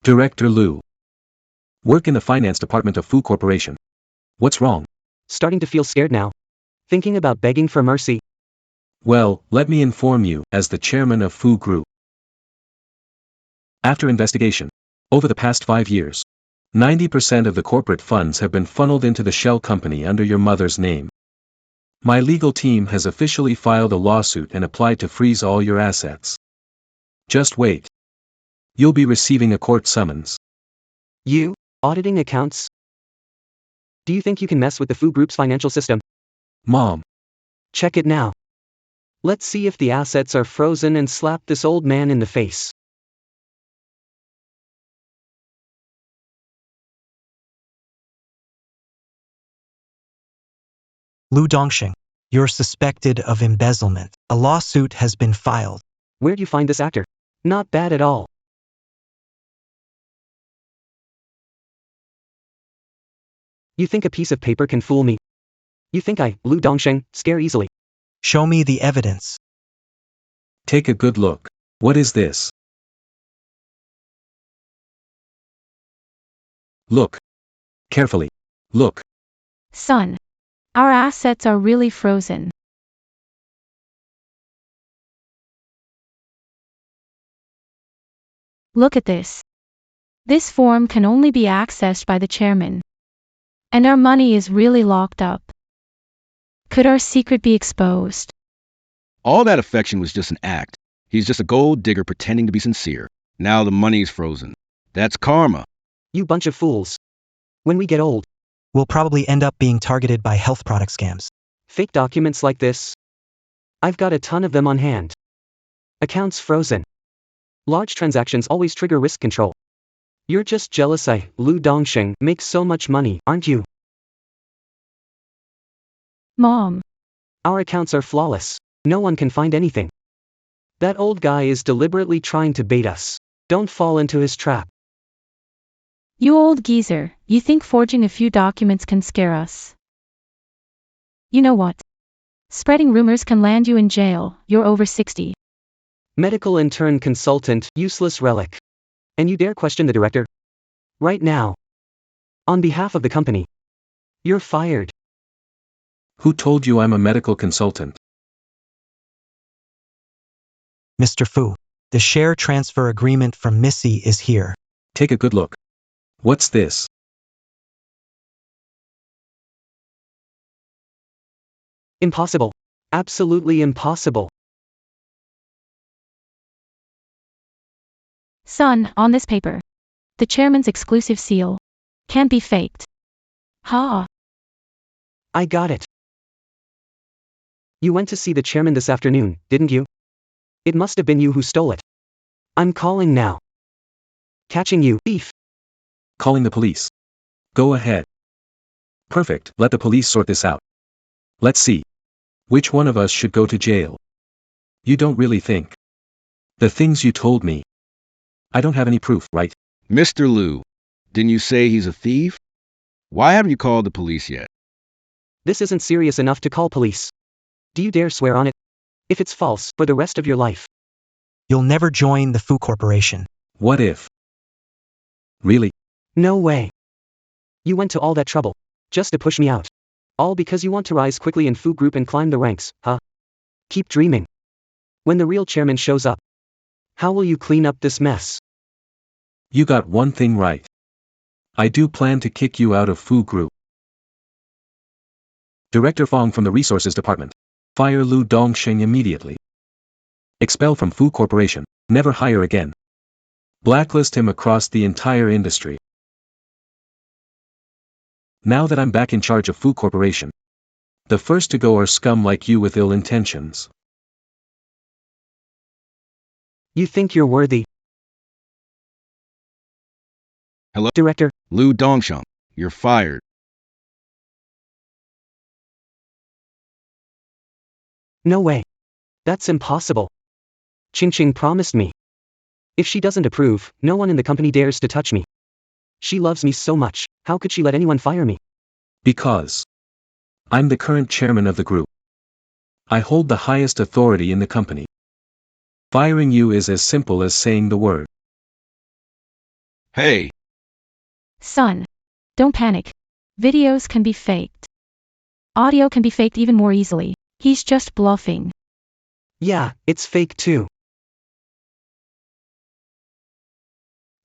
Director Liu. Work in the finance department of Fu Corporation. What's wrong? Starting to feel scared now. Thinking about begging for mercy. Well, let me inform you, as the chairman of Fu Group. After investigation, over the past 5 years, 90% of the corporate funds have been funneled into the shell company under your mother's name. My legal team has officially filed a lawsuit and applied to freeze all your assets. Just wait. You'll be receiving a court summons. You? Auditing accounts? Do you think you can mess with the Fu Group's financial system? Mom. Check it now. Let's see if the assets are frozen and slap this old man in the face. Lu Dongsheng, you're suspected of embezzlement. A lawsuit has been filed. Where'd you find this actor? Not bad at all. You think a piece of paper can fool me? You think I, Lu Dongsheng, scare easily? Show me the evidence. Take a good look. What is this? Look. Carefully. Look. Son. Our assets are really frozen. Look at this. This form can only be accessed by the chairman. And our money is really locked up. Could our secret be exposed? All that affection was just an act. He's just a gold digger pretending to be sincere. Now the money's frozen. That's karma. You bunch of fools. When we get old, We'll probably end up being targeted by health product scams. fake documents like this. I've got a ton of them on hand. Accounts frozen. Large transactions always trigger risk control. You're just jealous I, Lu Dongsheng, make so much money, aren't you? Mom. Our accounts are flawless. No one can find anything. That old guy is deliberately trying to bait us. Don't fall into his trap. You old geezer, you think forging a few documents can scare us? You know what? Spreading rumors can land you in jail. You're over 60. Medical intern consultant, useless relic. And you dare question the director? Right now. On behalf of the company. You're fired. Who told you I'm a medical consultant? Mr. Fu, the share transfer agreement from Missy is here. Take a good look. What's this? Impossible. Absolutely impossible. Son, on this paper. The chairman's exclusive seal. Can't be faked. Ha. I got it. You went to see the chairman this afternoon, didn't you? It must have been you who stole it. I'm calling now. Catching you, thief. Calling the police. Go ahead. Perfect, let the police sort this out. Let's see. Which one of us should go to jail? You don't really think. The things you told me. I don't have any proof, right? Mr. Liu, didn't you say he's a thief? Why haven't you called the police yet? This isn't serious enough to call police. Do you dare swear on it? If it's false, for the rest of your life. You'll never join the Fu Corporation. What if? Really? No way. You went to all that trouble. Just to push me out. All because you want to rise quickly in Fu Group and climb the ranks, huh? Keep dreaming. When the real chairman shows up, how will you clean up this mess? You got one thing right. I do plan to kick you out of Fu Group. Director Fong from the Resources Department. Fire Lu Dongxing immediately. Expel from Fu Corporation. Never hire again. Blacklist him across the entire industry. Now that I'm back in charge of Fu Corporation, the first to go are scum like you with ill intentions. You think you're worthy? Hello? Director, Liu Dongsheng, you're fired. no way. That's impossible. Ching promised me. If she doesn't approve, no one in the company dares to touch me. She loves me so much, how could she let anyone fire me? Because I'm the current chairman of the group. I hold the highest authority in the company. Firing you is as simple as saying the word. Hey, Son, don't panic. Videos can be faked. Audio can be faked even more easily. He's just bluffing. Yeah, it's fake too.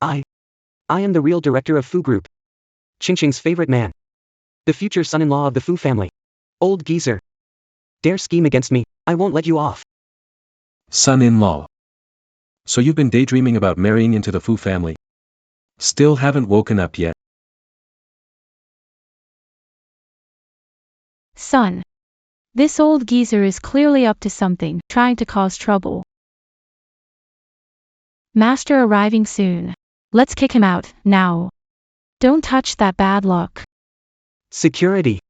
I am the real director of Fu Group. Ching's favorite man. The future son-in-law of the Fu family. Old geezer. Dare scheme against me, I won't let you off. Son-in-law. So you've been daydreaming about marrying into the Fu family? Still haven't woken up yet. Son. This old geezer is clearly up to something, trying to cause trouble. Master arriving soon. Let's kick him out, now. Don't touch that bad luck. Security.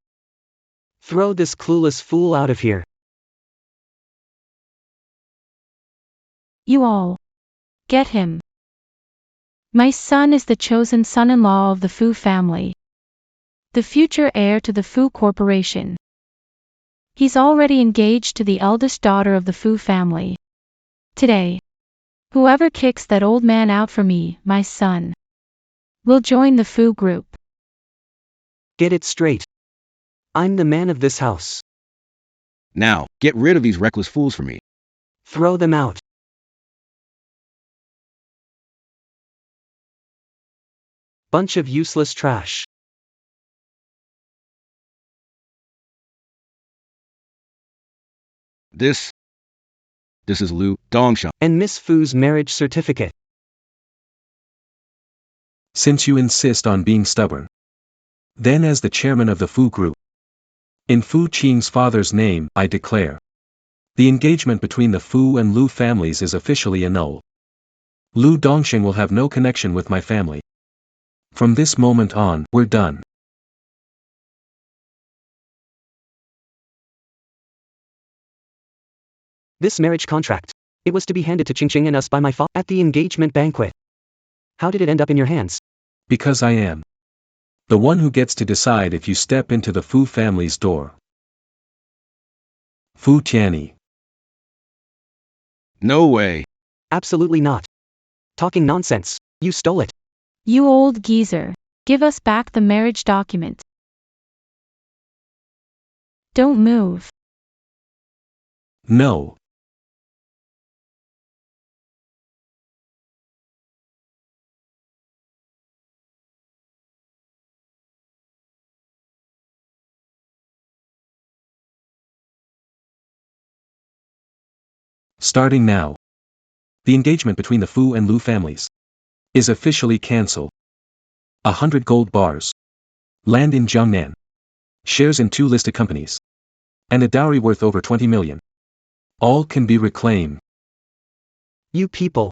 Throw this clueless fool out of here. You all. Get him. My son is the chosen son-in-law of the Fu family. The future heir to the Fu Corporation. He's already engaged to the eldest daughter of the Fu family. Today, whoever kicks that old man out for me, my son, will join the Fu Group. Get it straight. I'm the man of this house. now, get rid of these reckless fools for me. Throw them out. Bunch of useless trash. This is Liu Dongsheng. And Miss Fu's marriage certificate. Since you insist on being stubborn. Then as the chairman of the Fu Group. In Fu Qing's father's name, I declare. The engagement between the Fu and Lu families is officially annulled. Lu Dongxing will have no connection with my family. From this moment on, we're done. This marriage contract. It was to be handed to Ching and us by my father at the engagement banquet. How did it end up in your hands? Because I am the one who gets to decide if you step into the Fu family's door. Fu Tianyi. No way. Absolutely not. Talking nonsense. You stole it. You old geezer. Give us back the marriage document. Don't move. No. Starting now. The engagement between the Fu and Lu families is officially cancelled. 100 gold bars. Land in Jiangnan. Shares in 2 listed companies. And a dowry worth over 20 million. All can be reclaimed. You people.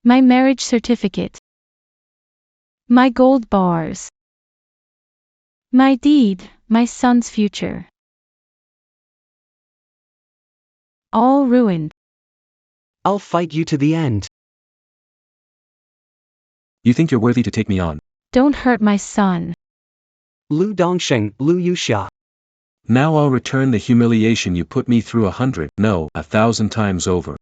My marriage certificate. My gold bars. My deed, my son's future. All ruined. I'll fight you to the end. You think you're worthy to take me on? Don't hurt my son. Lu Dongsheng, Lu Yuxia. Now I'll return the humiliation you put me through 100, no, 1,000 times over.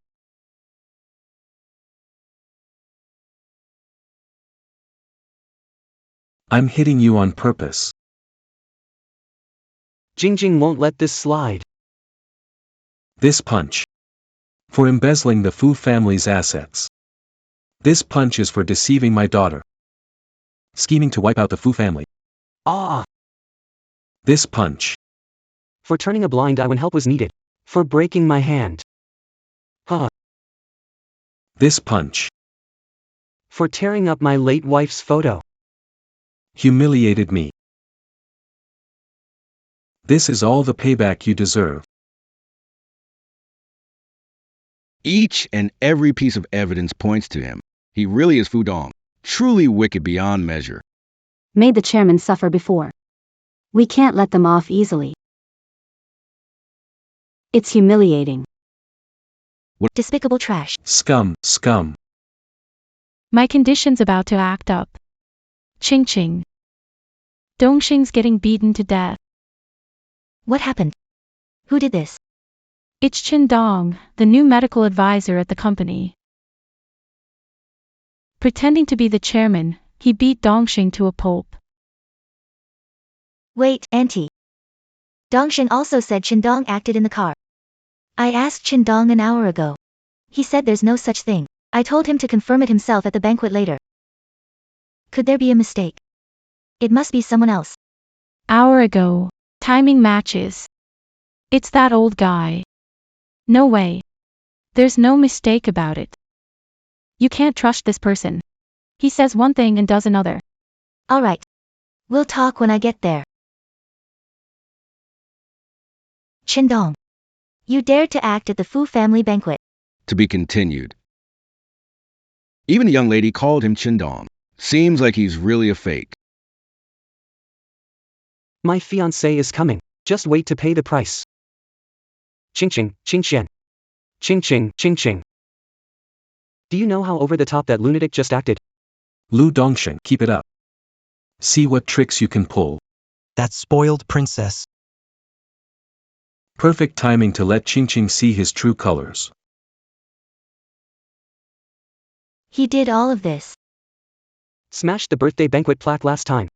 I'm hitting you on purpose. Jingjing won't let this slide. This punch. For embezzling the Fu family's assets. This punch is for deceiving my daughter. Scheming to wipe out the Fu family. Ah! This punch. For turning a blind eye when help was needed. For breaking my hand. Huh. This punch. For tearing up my late wife's photo. Humiliated me. This is all the payback you deserve. Each and every piece of evidence points to him. He really is Fu Dong, truly wicked beyond measure. Made the chairman suffer before. We can't let them off easily. It's humiliating. Despicable trash. Scum, scum. My condition's about to act up. Ching Ching. Dongxing's getting beaten to death. What happened? Who did this? It's Chin Dong, the new medical advisor at the company. Pretending to be the chairman, he beat Dongxing to a pulp. Wait, Auntie. Dongxing also said Qindong acted in the car. I asked Qindong an hour ago. He said there's no such thing. I told him to confirm it himself at the banquet later. Could there be a mistake? It must be someone else. Hour ago. Timing matches. It's that old guy. No way. There's no mistake about it. You can't trust this person. He says one thing and does another. Alright. We'll talk when I get there. Qindong. You dared to act at the Fu family banquet. To be continued. Even the young lady called him Qindong. Seems like he's really a fake. My fiancé is coming. Just wait to pay the price. Ching Ching, Ching Xian. Ching Ching, Ching Ching. Do you know how over the top that lunatic just acted? Lu Dongsheng, keep it up. See what tricks you can pull. That spoiled princess. Perfect timing to let Ching Ching see his true colors. He did all of this. Smashed the birthday banquet plaque last time.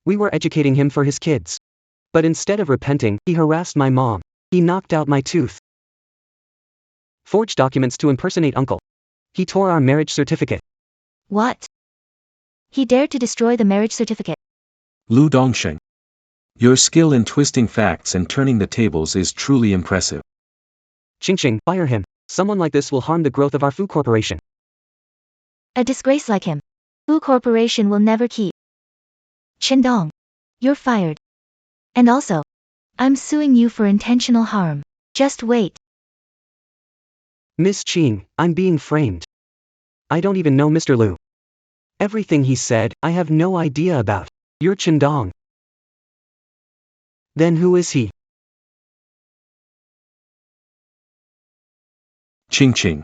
We were educating him for his kids. But instead of repenting, he harassed my mom. He knocked out my tooth. Forged documents to impersonate uncle. He tore our marriage certificate. What? He dared to destroy the marriage certificate. Lu Dongsheng. Your skill in twisting facts and turning the tables is truly impressive. Ching Ching, fire him. Someone like this will harm the growth of our Fu Corporation. A disgrace like him. Fu Corporation will never keep. Qindong. You're fired. And also, I'm suing you for intentional harm. Just wait. Miss Ching, I'm being framed. I don't even know Mr. Lu. Everything he said, I have no idea about. You're Qindong. Then who is he? Ching Ching.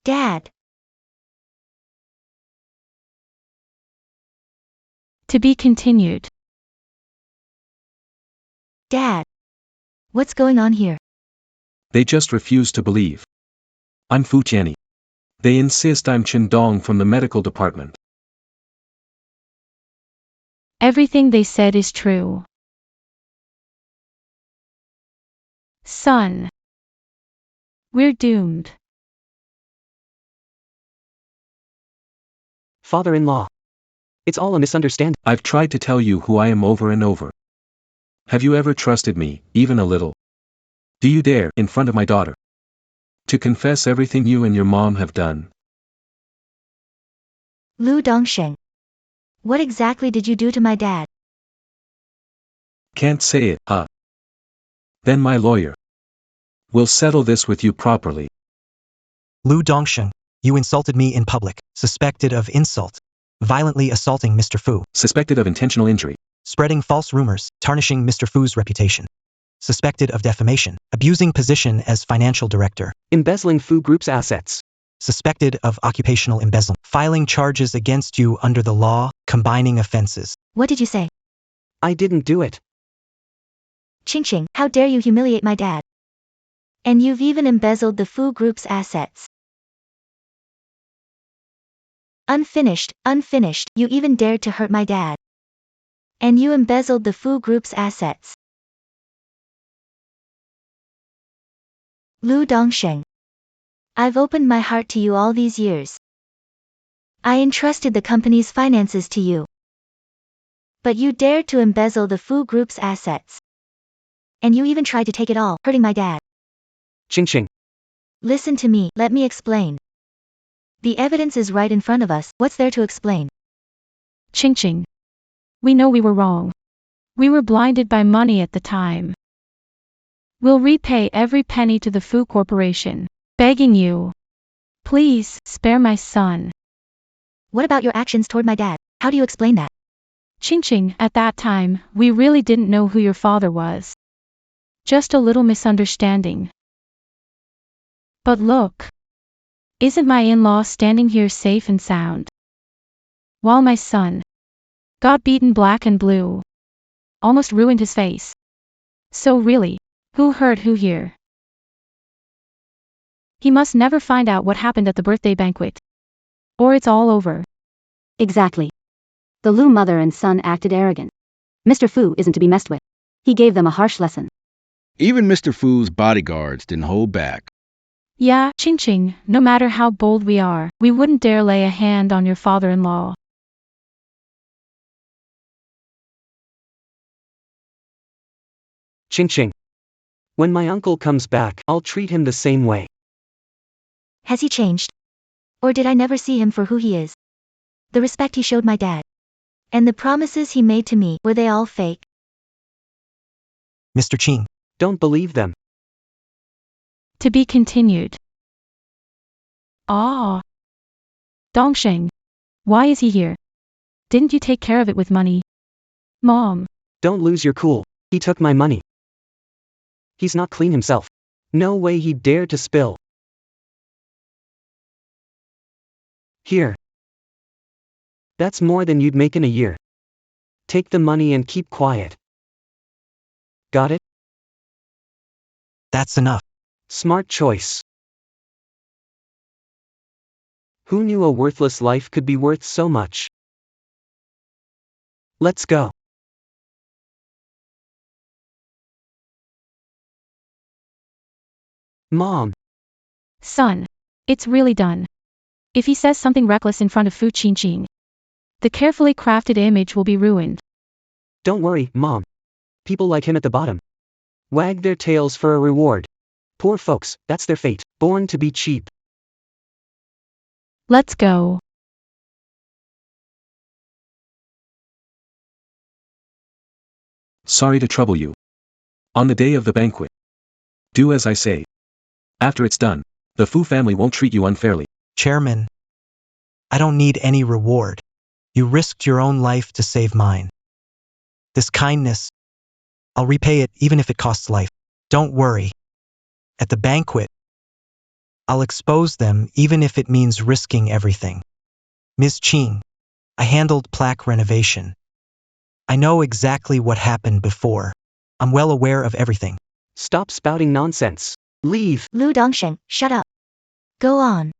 Dad. To be continued. Dad. What's going on here? They just refuse to believe. I'm Fu Tianyi. They insist I'm Qindong from the medical department. Everything they said is true. Son. We're doomed. Father-in-law. It's all a misunderstanding. I've tried to tell you who I am over and over. Have you ever trusted me, even a little? Do you dare, in front of my daughter, to confess everything you and your mom have done? Lu Dongsheng. What exactly did you do to my dad? Can't say it, huh? Then my lawyer will settle this with you properly. Lu Dongsheng, you insulted me in public, suspected of insult. violently assaulting Mr. Fu, Suspected of intentional injury. spreading false rumors, tarnishing Mr. Fu's reputation, suspected of defamation, abusing position as financial director, Embezzling Fu Group's assets. suspected of occupational embezzlement, filing charges against you under the law, combining offenses. What did you say? I didn't do it. Ching Ching, how dare you humiliate my dad? And you've even embezzled the Fu Group's assets. Unfinished, you even dared to hurt my dad. And you embezzled the Fu Group's assets. Lu Dongsheng. I've opened my heart to you all these years. I entrusted the company's finances to you. But you dared to embezzle the Fu Group's assets. And you even tried to take it all, hurting my dad. Ching Ching. Listen to me, let me explain. The evidence is right in front of us, what's there to explain? Ching Ching. We know we were wrong. We were blinded by money at the time. We'll repay every penny to the Fu Corporation. Begging you. Please, spare my son. What about your actions toward my dad? How do you explain that? Ching Ching, at that time, we really didn't know who your father was. Just a little misunderstanding. But look. Isn't my in-law standing here safe and sound? While my son got beaten black and blue. Almost ruined his face. So really, who hurt who here? He must never find out what happened at the birthday banquet. Or it's all over. Exactly. The Lu mother and son acted arrogant. Mr. Fu isn't to be messed with. He gave them a harsh lesson. Even Mr. Fu's bodyguards didn't hold back. Yeah, Ching Ching, no matter how bold we are, we wouldn't dare lay a hand on your father-in-law. Ching Ching. When my uncle comes back, I'll treat him the same way. Has he changed? Or did I never see him for who he is? The respect he showed my dad. And the promises he made to me, were they all fake? Mr. Ching. Don't believe them. To be continued. Ah. Dongsheng. Why is he here? Didn't you take care of it with money? Mom. Don't lose your cool. He took my money. He's not clean himself. No way he'd dare to spill. Here. That's more than you'd make in a year. Take the money and keep quiet. Got it? That's enough. Smart choice. Who knew a worthless life could be worth so much? Let's go. Mom. Son. It's really done. If he says something reckless in front of Fu Tianyi, the carefully crafted image will be ruined. Don't worry, Mom. People like him at the bottom wag their tails for a reward. Poor folks, that's their fate, born to be cheap. Let's go. Sorry to trouble you. On the day of the banquet. Do as I say. After it's done, the Fu family won't treat you unfairly. Chairman. I don't need any reward. You risked your own life to save mine. This kindness, I'll repay it even if it costs life. Don't worry. At the banquet, I'll expose them even if it means risking everything. Ms. Ching, I handled plaque renovation. I know exactly what happened before. I'm well aware of everything. Stop spouting nonsense. Leave. Lu Dongsheng, shut up. Go on.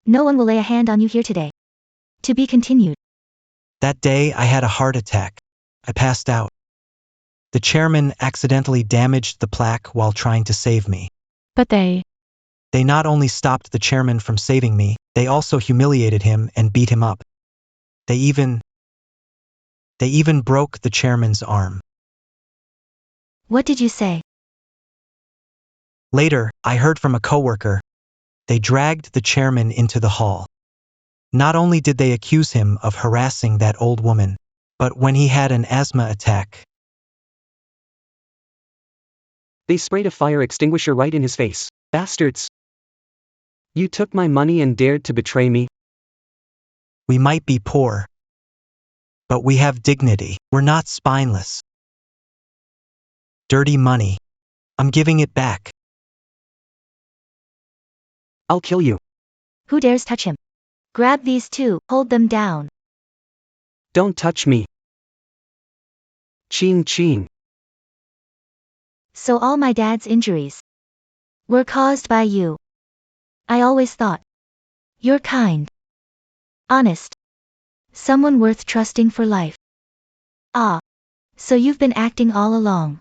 No one will lay a hand on you here today. To be continued. That day I had a heart attack. I passed out. The chairman accidentally damaged the plaque while trying to save me. But they not only stopped the chairman from saving me, they also humiliated him and beat him up. They even broke the chairman's arm. What did you say? Later, I heard from a coworker. They dragged the chairman into the hall. Not only did they accuse him of harassing that old woman, but when he had an asthma attack, They sprayed a fire extinguisher right in his face. Bastards. You took my money and dared to betray me? We might be poor, but we have dignity. We're not spineless. Dirty money. I'm giving it back. I'll kill you. Who dares touch him? Grab these two, hold them down. Don't touch me. Ching ching. So all my dad's injuries were caused by you. I always thought you're kind, honest, someone worth trusting for life. Ah, so you've been acting all along.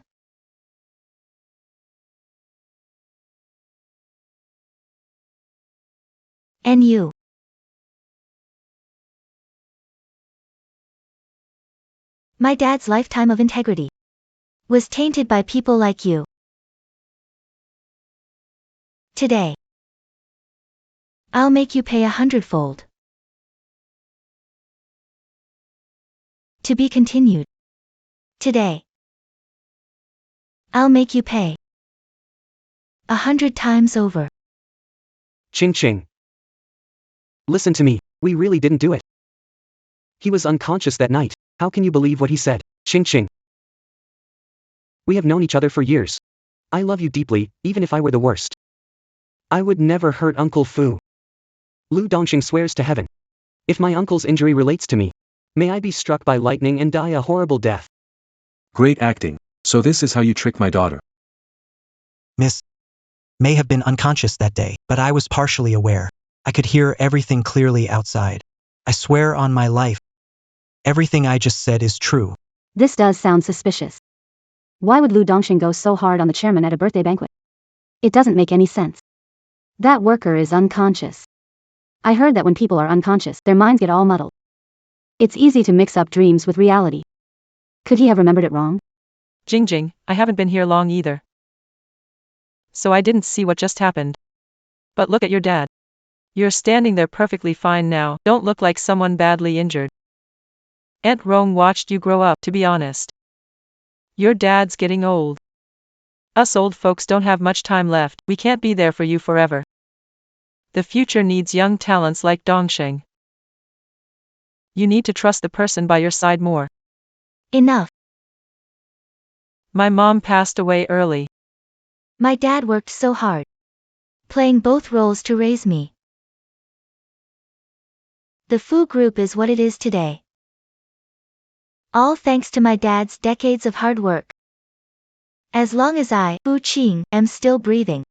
And you. My dad's lifetime of integrity was tainted by people like you. Today, I'll make you pay 100-fold. To be continued. Today, I'll make you pay 100 times over. Ching ching. Listen to me, we really didn't do it. He was unconscious that night. How can you believe what he said? Ching ching. We have known each other for years. I love you deeply, even if I were the worst. I would never hurt Uncle Fu. Lu Dongxing swears to heaven. If my uncle's injury relates to me, may I be struck by lightning and die a horrible death. Great acting. So this is how you trick my daughter. Miss may have been unconscious that day, but I was partially aware. I could hear everything clearly outside. I swear on my life, everything I just said is true. This does sound suspicious. Why would Lu Dongxing go so hard on the chairman at a birthday banquet? It doesn't make any sense. That worker is unconscious. I heard that when people are unconscious, their minds get all muddled. It's easy to mix up dreams with reality. Could he have remembered it wrong? Jing, I haven't been here long either. So I didn't see what just happened. But look at your dad. You're standing there perfectly fine now, don't look like someone badly injured. Aunt Rong watched you grow up, to be honest. Your dad's getting old. Us old folks don't have much time left, we can't be there for you forever. The future needs young talents like Dongxing. You need to trust the person by your side more. Enough. My mom passed away early. My dad worked so hard, playing both roles to raise me. The Fu Group is what it is today. All thanks to my dad's decades of hard work. As long as I, Fu Qing, am still breathing.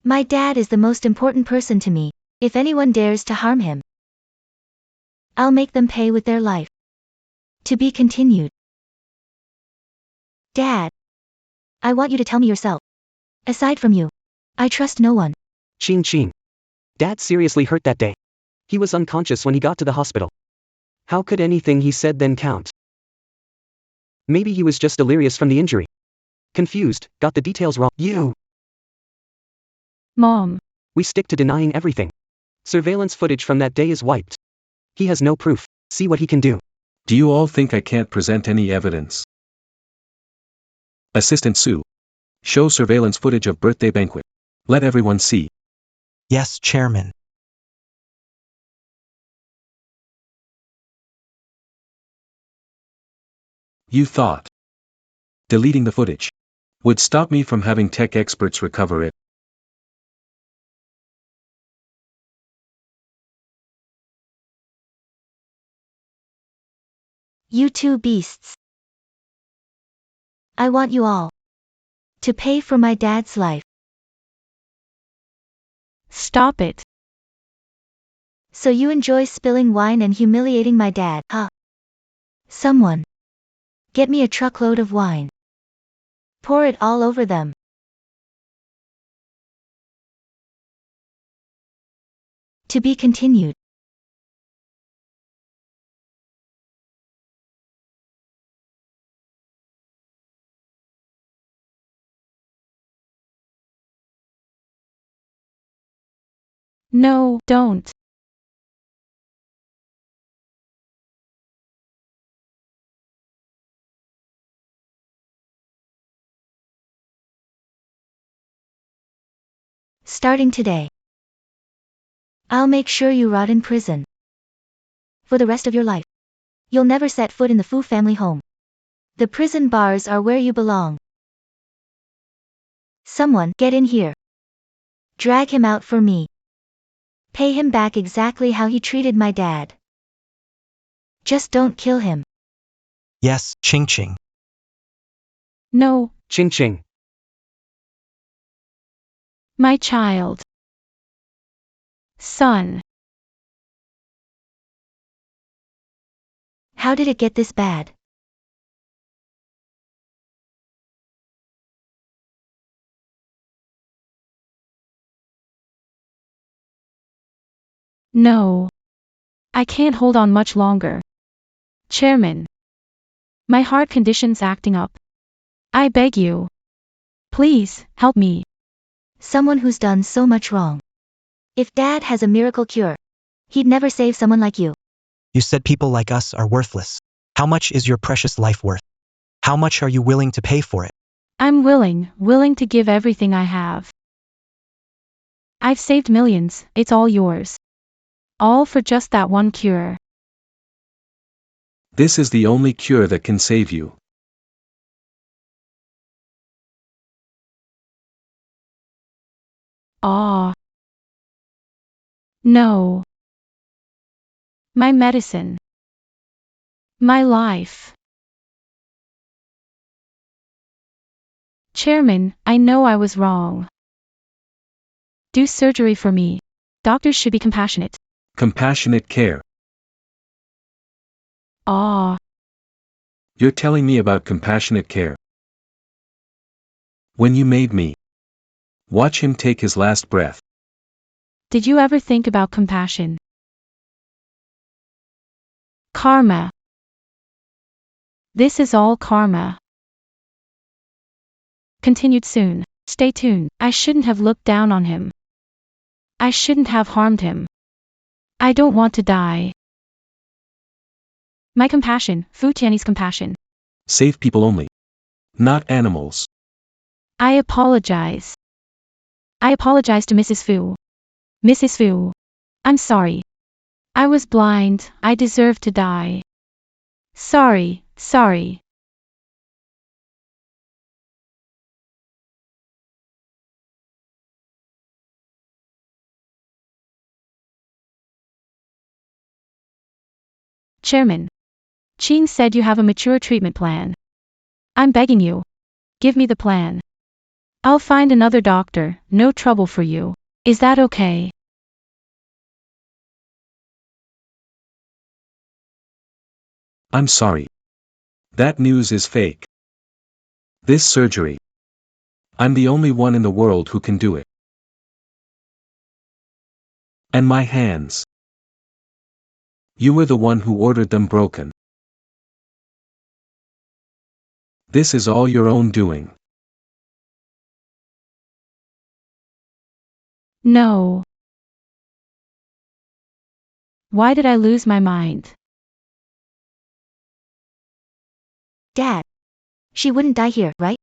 My dad is the most important person to me. If anyone dares to harm him, I'll make them pay with their life. To be continued. Dad, I want you to tell me yourself. Aside from you, I trust no one. Ching ching. Dad seriously hurt that day. He was unconscious when he got to the hospital. How could anything he said then count? Maybe he was just delirious from the injury. Confused, got the details wrong. You! Mom. We stick to denying everything. Surveillance footage from that day is wiped. He has no proof. See what he can do. Do you all think I can't present any evidence? Assistant Sue. Show surveillance footage of birthday banquet. Let everyone see. Yes, Chairman. You thought deleting the footage would stop me from having tech experts recover it. You two beasts. I want you all to pay for my dad's life. Stop it. So you enjoy spilling wine and humiliating my dad, huh? Someone, get me a truckload of wine. Pour it all over them. To be continued. No, don't. Starting today, I'll make sure you rot in prison. For the rest of your life. You'll never set foot in the Fu family home. The prison bars are where you belong. Someone, get in here. Drag him out for me. Pay him back exactly how he treated my dad. Just don't kill him. Yes, Ching Ching. No, Ching Ching. my child. Son. How did it get this bad? No. I can't hold on much longer. Chairman. My heart condition's acting up. I beg you. Please, help me. Someone who's done so much wrong. If Dad has a miracle cure, he'd never save someone like you. You said people like us are worthless. How much is your precious life worth? How much are you willing to pay for it? I'm willing to give everything I have. I've saved millions, it's all yours. All for just that one cure. This is the only cure that can save you. Aw. No. My medicine. My life. Chairman, I know I was wrong. Do surgery for me. Doctors should be compassionate. Compassionate care. Aw. You're telling me about compassionate care. When you made me. Watch him take his last breath. Did you ever think about compassion? Karma. This is all karma. Continued soon. Stay tuned. I shouldn't have looked down on him. I shouldn't have harmed him. I don't want to die. My compassion, Fu Tianyi's compassion. Save people only. Not animals. I apologize. I apologize to Mrs. Fu. Mrs. Fu. I'm sorry. I was blind, I deserve to die. Sorry. Chairman. Ching said you have a mature treatment plan. I'm begging you. Give me the plan. I'll find another doctor, no trouble for you. Is that okay? I'm sorry. That news is fake. This surgery. I'm the only one in the world who can do it. And my hands. You were the one who ordered them broken. This is all your own doing. No. Why did I lose my mind? Dad. She wouldn't die here, right?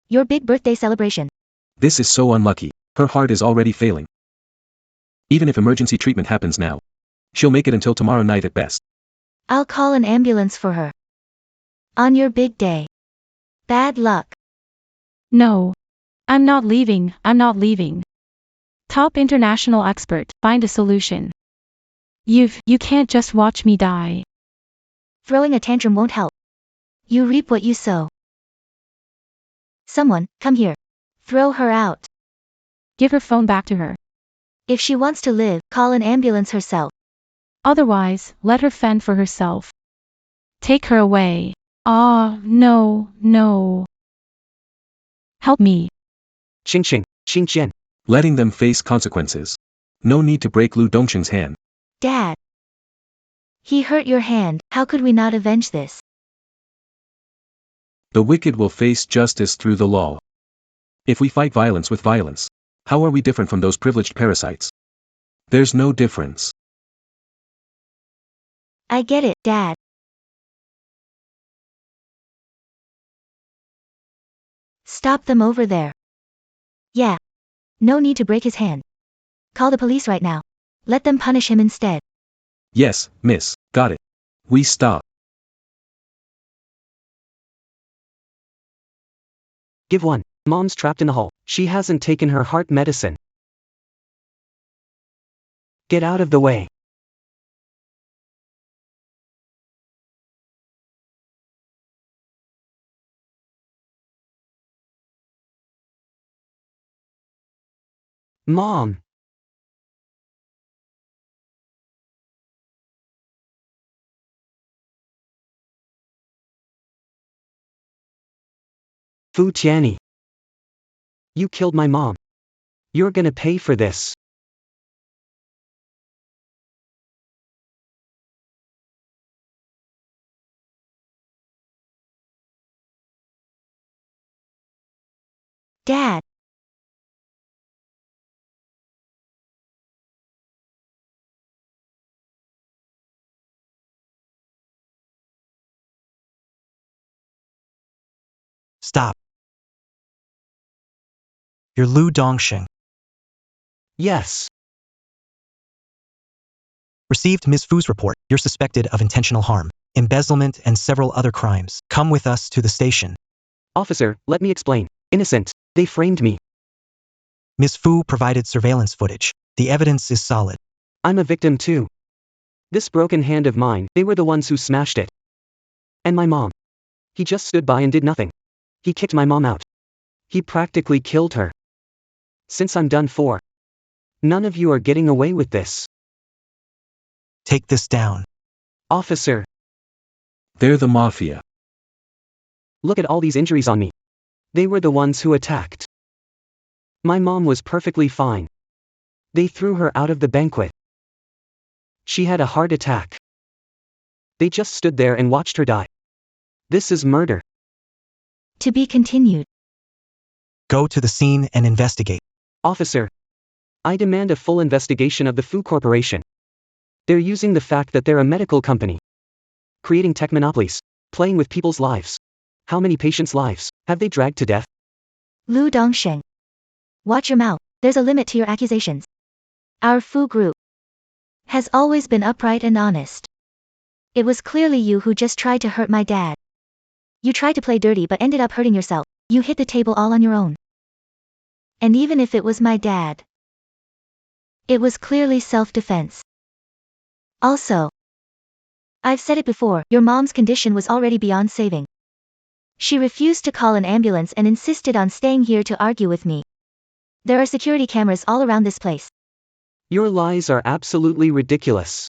Your big birthday celebration. This is so unlucky. Her heart is already failing. Even if emergency treatment happens now, she'll make it until tomorrow night at best. I'll call an ambulance for her. On your big day. Bad luck. No. I'm not leaving. Top international expert, find a solution. You can't just watch me die. Throwing a tantrum won't help. You reap what you sow. Someone, come here. Throw her out. Give her phone back to her. If she wants to live, call an ambulance herself. Otherwise, let her fend for herself. Take her away. Ah, no. Help me. Ching Ching. Ching Chen. Letting them face consequences. No need to break Lu Dongqing's hand. Dad. He hurt your hand, how could we not avenge this? The wicked will face justice through the law. If we fight violence with violence, how are we different from those privileged parasites? There's no difference. I get it, Dad. Stop them over there. Yeah. No need to break his hand. Call the police right now. Let them punish him instead. Yes, miss, got it. We stop. Give one. Mom's trapped in the hall. She hasn't taken her heart medicine. Get out of the way. Mom. Fu Tianyi. You killed my mom. You're gonna pay for this. Dad. Stop. You're Lu Dongxing. Yes. Received Ms. Fu's report. You're suspected of intentional harm, embezzlement, and several other crimes. Come with us to the station. Officer, let me explain. Innocent. They framed me. Ms. Fu provided surveillance footage. The evidence is solid. I'm a victim too. This broken hand of mine, they were the ones who smashed it. And my mom. He just stood by and did nothing. He kicked my mom out. He practically killed her. Since I'm done for. None of you are getting away with this. Take this down. Officer. They're the mafia. Look at all these injuries on me. They were the ones who attacked. My mom was perfectly fine. They threw her out of the banquet. She had a heart attack. They just stood there and watched her die. This is murder. To be continued. Go to the scene and investigate. Officer. I demand a full investigation of the Fu Corporation. They're using the fact that they're a medical company. Creating tech monopolies. Playing with people's lives. How many patients' lives have they dragged to death? Lu Dongsheng. Watch your mouth. There's a limit to your accusations. Our Fu group has always been upright and honest. It was clearly you who just tried to hurt my dad. You tried to play dirty but ended up hurting yourself. You hit the table all on your own. And even if it was my dad, it was clearly self-defense. Also, I've said it before, your mom's condition was already beyond saving. She refused to call an ambulance and insisted on staying here to argue with me. There are security cameras all around this place. Your lies are absolutely ridiculous.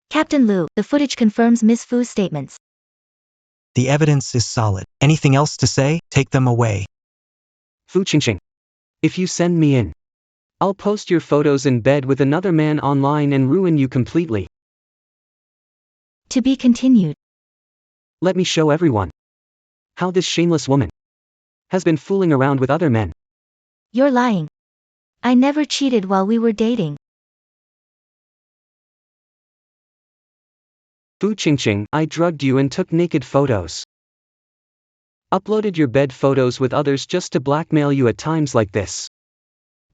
Captain Lu, the footage confirms Ms. Fu's statements. The evidence is solid. Anything else to say? Take them away. Fu Qingqing. If you send me in, I'll post your photos in bed with another man online and ruin you completely. To be continued. Let me show everyone how this shameless woman has been fooling around with other men. You're lying. I never cheated while we were dating. Fu Qingqing, I drugged you and took naked photos. Uploaded your bed photos with others just to blackmail you at times like this.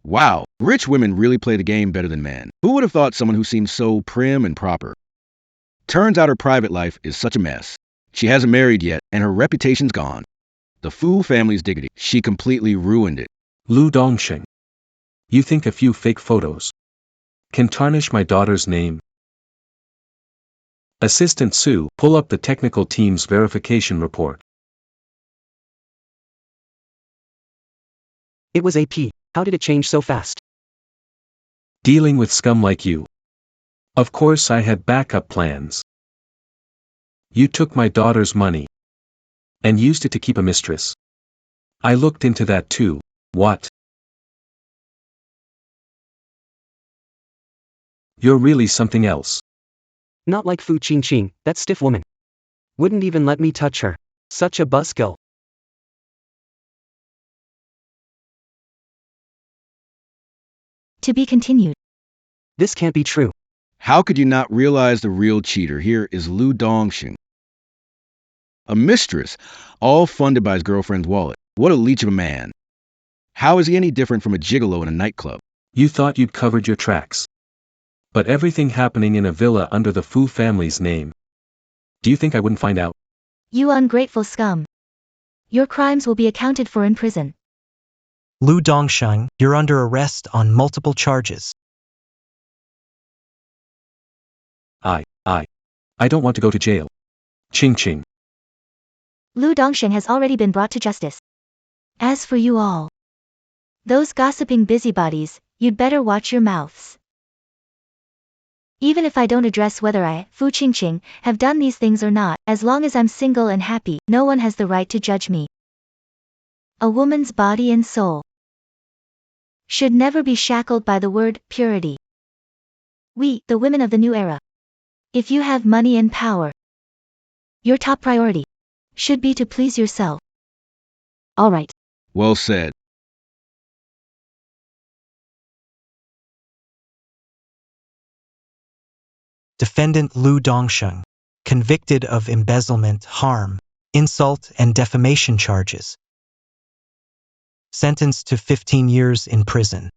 Wow, rich women really play the game better than men. Who would have thought someone who seemed so prim and proper? Turns out her private life is such a mess. She hasn't married yet, and her reputation's gone. The Fu family's dignity, she completely ruined it. Lu Dongsheng. You think a few fake photos can tarnish my daughter's name? Assistant Sue, pull up the technical team's verification report. It was AP. How did it change so fast? Dealing with scum like you. Of course I had backup plans. You took my daughter's money and used it to keep a mistress. I looked into that too. What? You're really something else. Not like Fu Qingqing, that stiff woman. Wouldn't even let me touch her. Such a buzzkill. To be continued. This can't be true. How could you not realize the real cheater here is Lu Dongxing? A mistress, all funded by his girlfriend's wallet. What a leech of a man. How is he any different from a gigolo in a nightclub? You thought you'd covered your tracks. But everything happening in a villa under the Fu family's name. Do you think I wouldn't find out? You ungrateful scum. Your crimes will be accounted for in prison. Lu Dongsheng, you're under arrest on multiple charges. I don't want to go to jail. Ching ching. Lu Dongsheng has already been brought to justice. As for you all, those gossiping busybodies, you'd better watch your mouths. Even if I don't address whether I, Fu Qingqing, have done these things or not, as long as I'm single and happy, no one has the right to judge me. A woman's body and soul should never be shackled by the word purity. We, the women of the new era, if you have money and power, your top priority should be to please yourself. All right. Well said. Defendant Lu Dongsheng, convicted of embezzlement, harm, insult, and defamation charges. Sentenced to 15 years in prison.